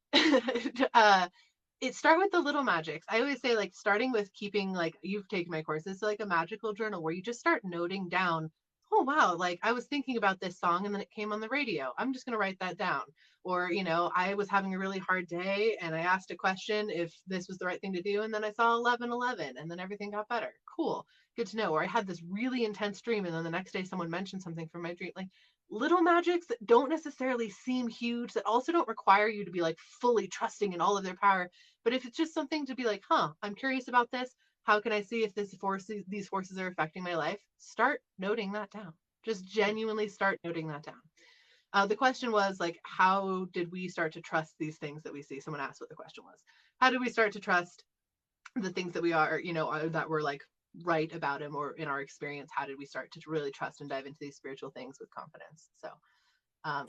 it start with the little magics. I always say like starting with keeping like you've taken my courses, so like a magical journal where you just start noting down, oh wow, like I was thinking about this song and then it came on the radio. I'm just gonna write that down. Or, I was having a really hard day and I asked a question if this was the right thing to do, and then I saw 1111 and then everything got better. Cool. Good to know. Or I had this really intense dream and then the next day someone mentioned something from my dream. Like little magics that don't necessarily seem huge, that also don't require you to be like fully trusting in all of their power. But if it's just something to be like, I'm curious about this. How can I see if these forces are affecting my life? Start noting that down. Just genuinely start noting that down. The question was like, how did we start to trust these things that we see? Someone asked what the question was. How did we start to trust the things that we are, that were like right about him, or in our experience, how did we start to really trust and dive into these spiritual things with confidence? So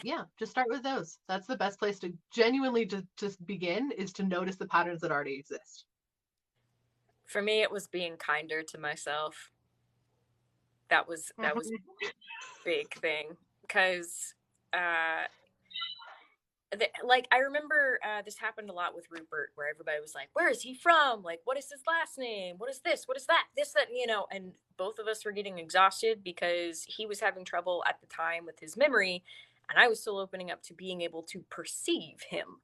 yeah, just start with those. That's the best place to genuinely just begin, is to notice the patterns that already exist. For me, it was being kinder to myself. That was Mhm. a big thing because uh like I remember this happened a lot with Rupert, where everybody was like, where is he from, like what is his last name, what is this, what is that, this, that, and both of us were getting exhausted because he was having trouble at the time with his memory, and I was still opening up to being able to perceive him.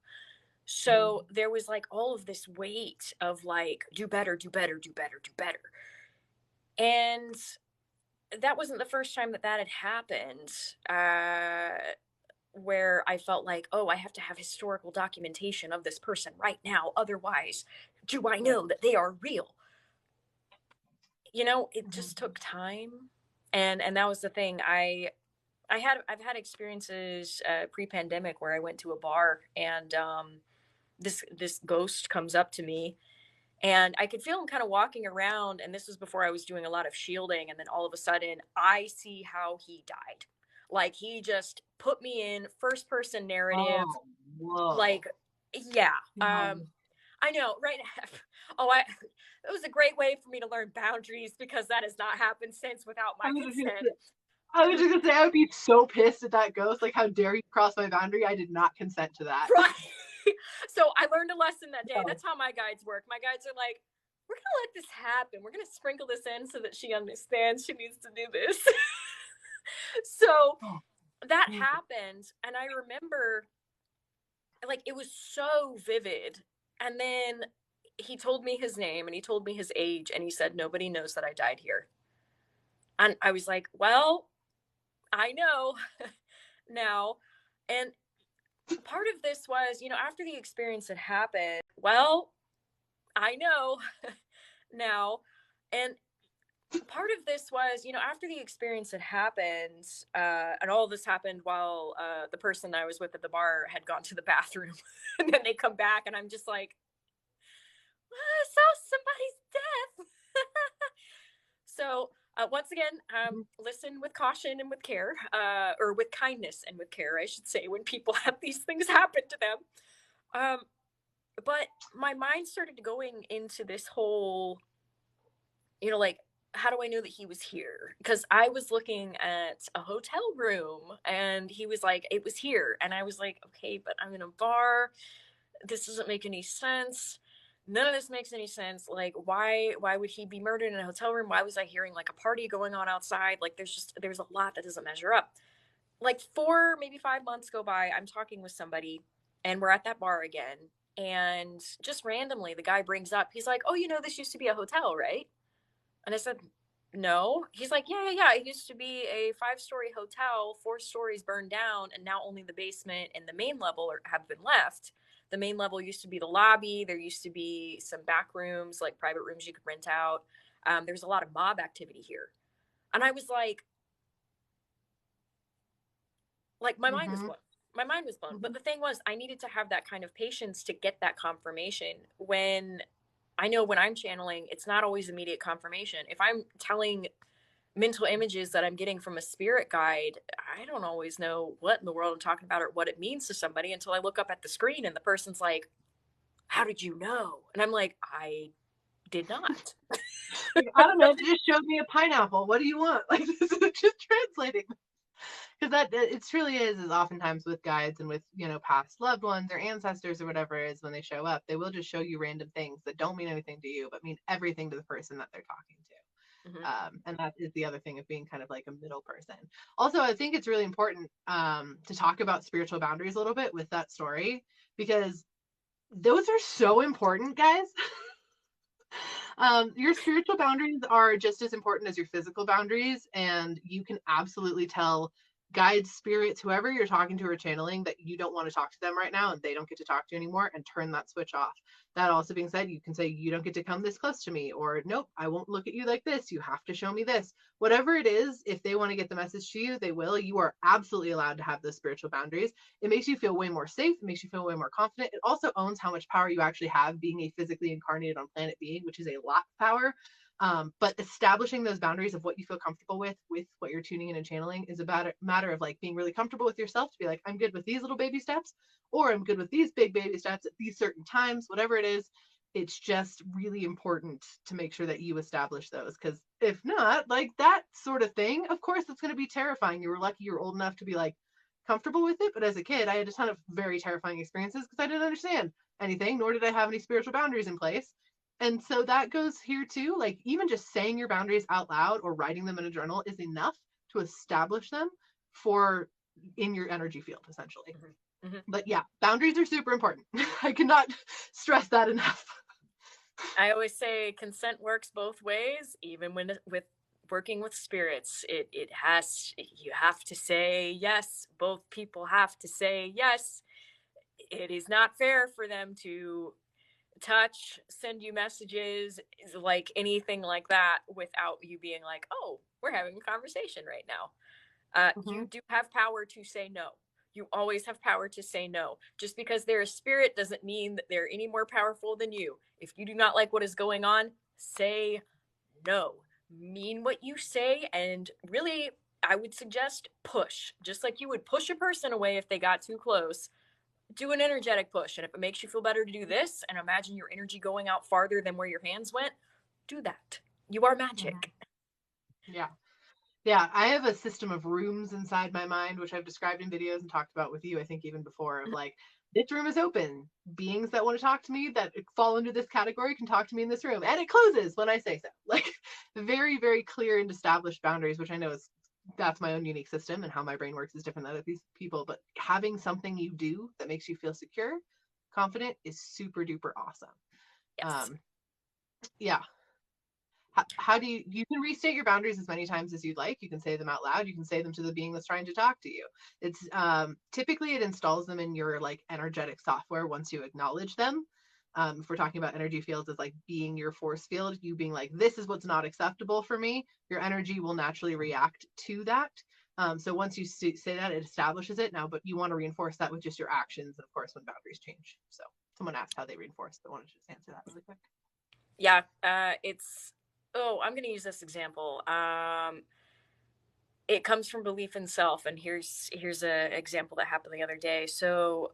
So there was like all of this weight of like, do better, do better, do better, do better. And that wasn't the first time that had happened. Where I felt like, oh, I have to have historical documentation of this person right now. Otherwise, do I Yep. know that they are real? It Mhm. just took time. And that was the thing. I've had experiences pre-pandemic where I went to a bar and this ghost comes up to me, and I could feel him kind of walking around. And this was before I was doing a lot of shielding. And then all of a sudden, I see how he died. Like, he just put me in first person narrative. Oh, whoa. Like, yeah. I know, right? It was a great way for me to learn boundaries, because that has not happened since without my consent. I was just gonna say, I would be so pissed at that ghost. Like, how dare you cross my boundary? I did not consent to that. Right. So I learned a lesson that day. That's how my guides work. My guides are like, we're going to let this happen. We're going to sprinkle this in so that she understands she needs to do this. So that happened. And I remember, like, it was so vivid. And then he told me his name, and he told me his age, and he said, nobody knows that I died here. And I was like, well, I know now. And part of this was, after the experience had happened, well, I know now. And part of this was, after the experience had happened, and all this happened while the person I was with at the bar had gone to the bathroom. And then they come back, and I'm just like, I saw somebody's death. So once again, listen with caution and with care, or with kindness and with care, I should say, when people have these things happen to them. But my mind started going into this whole, like, how do I know that he was here? Because I was looking at a hotel room, and he was like, it was here. And I was like, okay, but I'm in a bar. This doesn't make any sense. None of this makes any sense. Like, why would he be murdered in a hotel room? Why was I hearing like a party going on outside? Like, there's a lot that doesn't measure up. Like 4, maybe 5 months go by. I'm talking with somebody, and we're at that bar again. And just randomly, the guy brings up, he's like, oh, this used to be a hotel, right? And I said, no. He's like, yeah. It used to be a 5-story hotel, 4 stories burned down, and now only the basement and the main level have been left. The main level used to be the lobby. There used to be some back rooms, like private rooms you could rent out. There was a lot of mob activity here. And I was like my mind was blown. My mind was blown. But the thing was, I needed to have that kind of patience to get that confirmation. When I'm channeling, it's not always immediate confirmation. If I'm telling mental images that I'm getting from a spirit guide, I don't always know what in the world I'm talking about or what it means to somebody until I look up at the screen and the person's like, how did you know? And I'm like, I did not. I don't know. They just showed me a pineapple. What do you want? Like, this is just translating. Because that it truly is oftentimes with guides and with, past loved ones or ancestors or whatever it is, when they show up, they will just show you random things that don't mean anything to you, but mean everything to the person that they're talking to. And that is the other thing of being kind of like a middle person. Also, I think it's really important to talk about spiritual boundaries a little bit with that story, because those are so important, guys. Your spiritual boundaries are just as important as your physical boundaries, and you can absolutely tell guides, spirits, whoever you're talking to or channeling, that you don't want to talk to them right now and they don't get to talk to you anymore, and turn that switch off. That also being said, you can say, you don't get to come this close to me, or nope, I won't look at you like this. You have to show me this. Whatever it is, if they want to get the message to you, they will. You are absolutely allowed to have those spiritual boundaries. It makes you feel way more safe. It makes you feel way more confident. It also owns how much power you actually have being a physically incarnated on planet being, which is a lot of power. But establishing those boundaries of what you feel comfortable with what you're tuning in and channeling, is about a matter of like being really comfortable with yourself to be like, I'm good with these little baby steps, or I'm good with these big baby steps at these certain times, whatever it is. It's just really important to make sure that you establish those, because if not, like that sort of thing, of course, it's going to be terrifying. You were lucky you're old enough to be like comfortable with it. But as a kid, I had a ton of very terrifying experiences because I didn't understand anything, nor did I have any spiritual boundaries in place. And so that goes here too. Like, even just saying your boundaries out loud or writing them in a journal is enough to establish them in your energy field, essentially. But yeah, boundaries are super important. I cannot stress that enough. I always say consent works both ways, even when with working with spirits. You have to say yes. Both people have to say yes. It is not fair for them to touch, send you messages, like anything like that, without you being like, oh, we're having a conversation right now. You do have power to say no. You always have power to say no. Just because they're a spirit doesn't mean that they're any more powerful than you. If you do not like what is going on, say no. Mean what you say, and really, I would suggest push. Just like you would push a person away if they got too close, do an energetic push. And if it makes you feel better to do this, and imagine your energy going out farther than where your hands went, do that. You are magic. Yeah. Yeah, I have a system of rooms inside my mind, which I've described in videos and talked about with you, I think even before, of like, this room is open. Beings that want to talk to me that fall into this category can talk to me in this room. And it closes when I say so. Like, very, very clear and established boundaries, which I know is, that's my own unique system, and how my brain works is different than other people. But having something you do that makes you feel secure, confident, is super duper awesome. Yes. Yeah. How do you can restate your boundaries as many times as you'd like. You can say them out loud. You can say them to the being that's trying to talk to you. It's typically it installs them in your like energetic software once you acknowledge them. If we're talking about energy fields as like being your force field, you being like, this is what's not acceptable for me, your energy will naturally react to that. So once you say that, it establishes it now, but you want to reinforce that with just your actions, and of course when boundaries change. So someone asked how they reinforce, but I wanted to just answer that really quick. Yeah, I'm going to use this example. It comes from belief in self, and here's an example that happened the other day. So,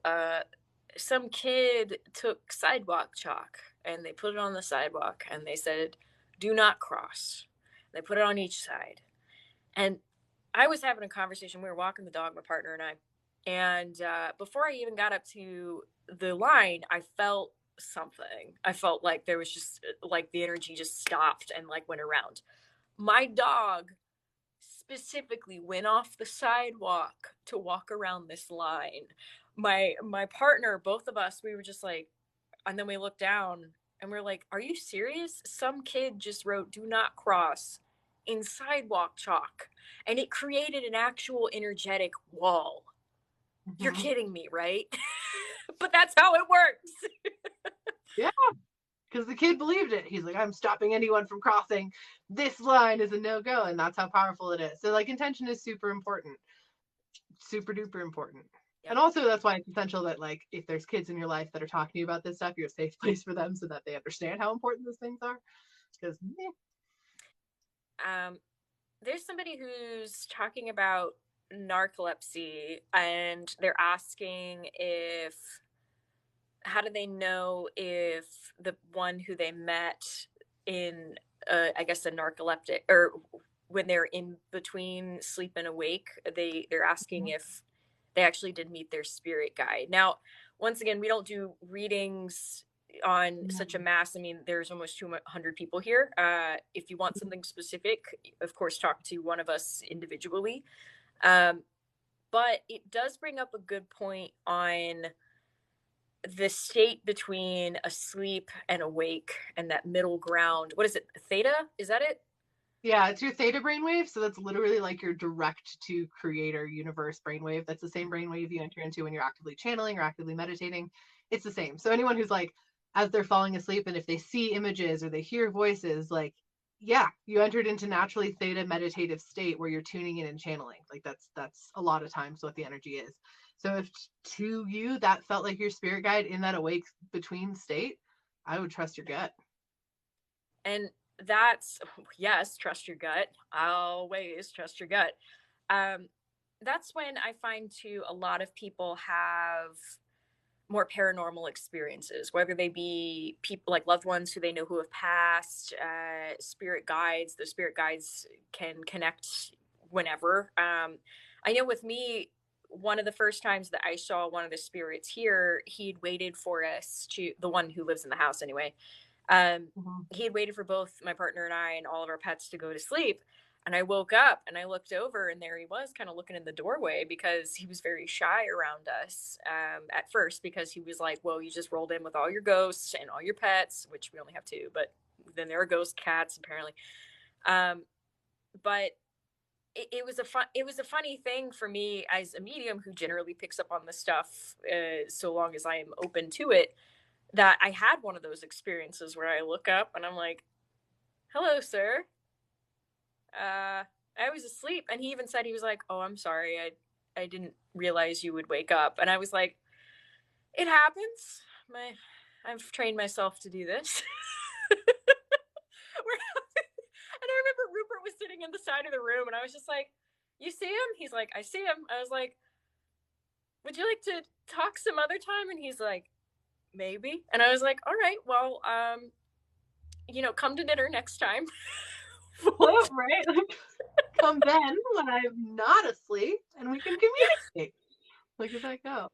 some kid took sidewalk chalk and they put it on the sidewalk and they said, "Do not cross." They put it on each side, and I was having a conversation. We were walking the dog, my partner and I, and before I even got up to the line, I felt something. I felt like there was just like the energy just stopped and like went around. My dog specifically went off the sidewalk to walk around this line. My partner, both of us, we were just like, and then we looked down and we're like, are you serious? Some kid just wrote "do not cross" in sidewalk chalk, and it created an actual energetic wall. You're kidding me, right? But that's how it works. Yeah, because the kid believed it. He's like, I'm stopping anyone from crossing. This line is a no-go, and that's how powerful it is. So like intention is super important. Super duper important. Yep. And also that's why it's essential that like if there's kids in your life that are talking to you about this stuff, you're a safe place for them so that they understand how important those things are. Because there's somebody who's talking about narcolepsy, and they're asking if how do they know if the one who they met in I guess a narcoleptic, or when they're in between sleep and awake, they're asking if they actually did meet their spirit guide. Now, once again, we don't do readings on such a mass. I mean, there's almost 200 people here. If you want something specific, of course, talk to one of us individually. But it does bring up a good point on the state between asleep and awake and that middle ground. What is it? Theta? Is that it? yeah, it's your theta brainwave. So that's literally like your direct to creator universe brainwave. That's the same brainwave you enter into when you're actively channeling or actively meditating. It's the same. So anyone who's like, as they're falling asleep and if they see images or they hear voices, like, yeah, you entered into naturally theta meditative state where you're tuning in and channeling. Like that's a lot of times what the energy is. So if to you that felt like your spirit guide in that awake between state, I would trust your gut. And that's, yes, trust your gut. Always trust your gut. That's when I find too a lot of people have more paranormal experiences, whether they be people like loved ones who they know who have passed, spirit guides. The spirit guides can connect whenever. I know with me, one of the first times that I saw one of the spirits here, he'd waited for us to, the one who lives in the house anyway. He had waited for both my partner and I and all of our pets to go to sleep. And I woke up and I looked over, and there he was, kind of looking in the doorway, because he was very shy around us at first, because he was like, well, you just rolled in with all your ghosts and all your pets, which we only have two, but then there are ghost cats apparently. But it was a funny thing for me as a medium who generally picks up on this stuff, so long as I am open to it, that I had one of those experiences where I look up and I'm like, hello, sir. I was asleep. And he even said, he was like, oh, I'm sorry. didn't realize you would wake up. And I was like, it happens. I've trained myself to do this. And I remember Rupert was sitting in the side of the room, and I was just like, you see him? He's like, I see him. I was like, would you like to talk some other time? And he's like, maybe. And I was like, all right, well, come to dinner next time. Well, right? Come then when I'm not asleep and we can communicate. Look at that go.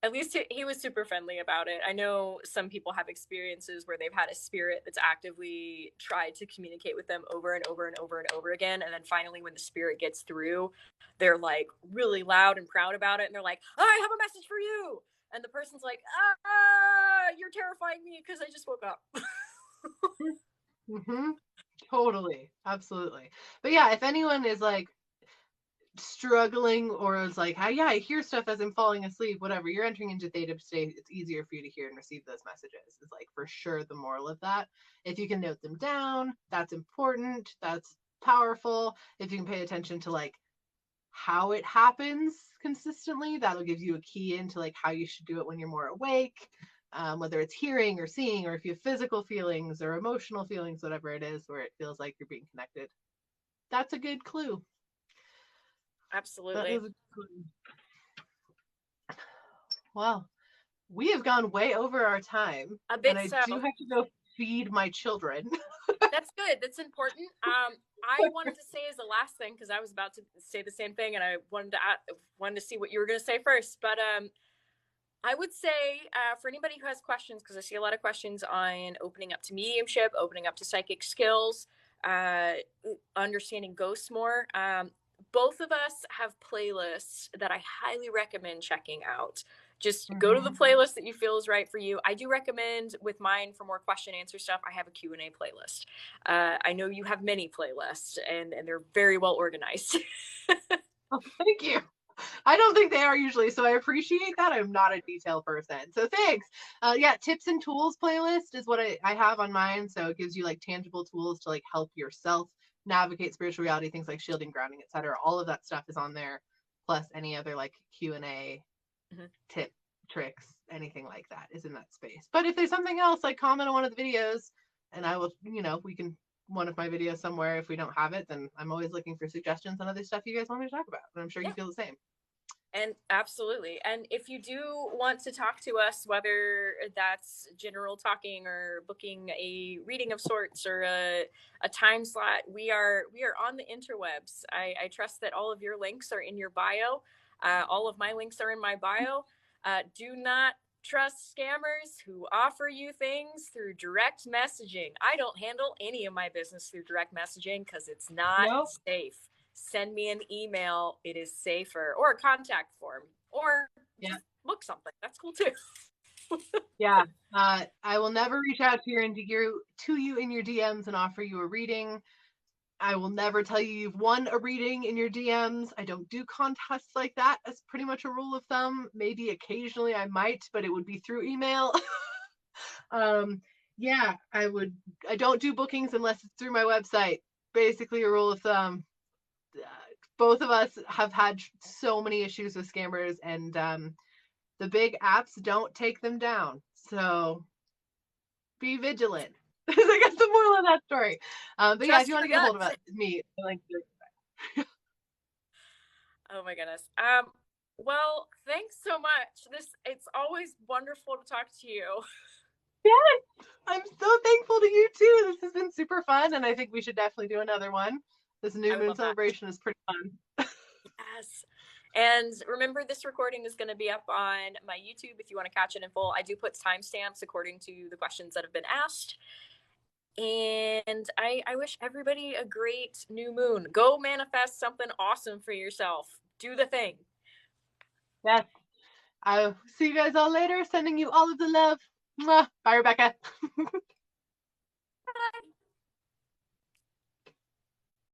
At least he was super friendly about it. I know some people have experiences where they've had a spirit that's actively tried to communicate with them over and over and over and over again. And then finally, when the spirit gets through, they're like really loud and proud about it. And they're like, I have a message for you. And the person's like, you're terrifying me because I just woke up. Mm-hmm. Totally. Absolutely. But yeah, if anyone is like struggling or is like, yeah, I hear stuff as I'm falling asleep, whatever, you're entering into theta state, it's easier for you to hear and receive those messages. Is like for sure the moral of that. If you can note them down, that's important. That's powerful. If you can pay attention to like how it happens consistently, that'll give you a key into like how you should do it when you're more awake. Whether it's hearing or seeing, or if you have physical feelings or emotional feelings, whatever it is, where it feels like you're being connected. That's a good clue. Absolutely. Well, we have gone way over our time. A bit, and I so. do have to go feed my children. That's good. That's important. I wanted to say as the last thing, because I was about to say the same thing, and I wanted to see what you were going to say first. But I would say for anybody who has questions, because I see a lot of questions on opening up to mediumship, opening up to psychic skills, understanding ghosts more. Both of us have playlists that I highly recommend checking out. Just go to the playlist that you feel is right for you. I do recommend with mine for more question answer stuff, I have a Q&A playlist. I know you have many playlists and they're very well organized. Oh, thank you. I don't think they are usually, so I appreciate that. I'm not a detail person, so thanks. Yeah, tips and tools playlist is what I have on mine, so it gives you like tangible tools to like help yourself navigate spiritual reality, things like shielding, grounding, etc. All of that stuff is on there, plus any other like Q&A tip, tricks, anything like that is in that space. But if there's something else, like comment on one of the videos and I will, we can one of my videos somewhere. If we don't have it, then I'm always looking for suggestions on other stuff you guys want me to talk about, and I'm sure you feel the same. And absolutely. And if you do want to talk to us, whether that's general talking or booking a reading of sorts or a time slot, we are on the interwebs. I trust that all of your links are in your bio. All of my links are in my bio. Do not trust scammers who offer you things through direct messaging. I don't handle any of my business through direct messaging because it's not safe. Send me an email. It is safer, or a contact form, or just book something. That's cool too. Yeah. I will never reach out to you in your DMs and offer you a reading. I will never tell you you've won a reading in your DMs. I don't do contests like that as pretty much a rule of thumb. Maybe occasionally I might, but it would be through email. Yeah, I don't do bookings unless it's through my website. Basically a rule of thumb. Both of us have had so many issues with scammers, and the big apps don't take them down. So be vigilant. I guess the moral of that story. But yeah, if you want to get a hold of me, oh my goodness. Well, thanks so much. It's always wonderful to talk to you. Yes, I'm so thankful to you too. This has been super fun, and I think we should definitely do another one. This new moon celebration is pretty fun. Yes. And remember, this recording is going to be up on my YouTube if you want to catch it in full. I do put timestamps according to the questions that have been asked. And I wish everybody a great new moon. Go manifest something awesome for yourself. Do the thing. Yes. I'll see you guys all later. Sending you all of the love. Mwah. Bye, Rebekah. Bye.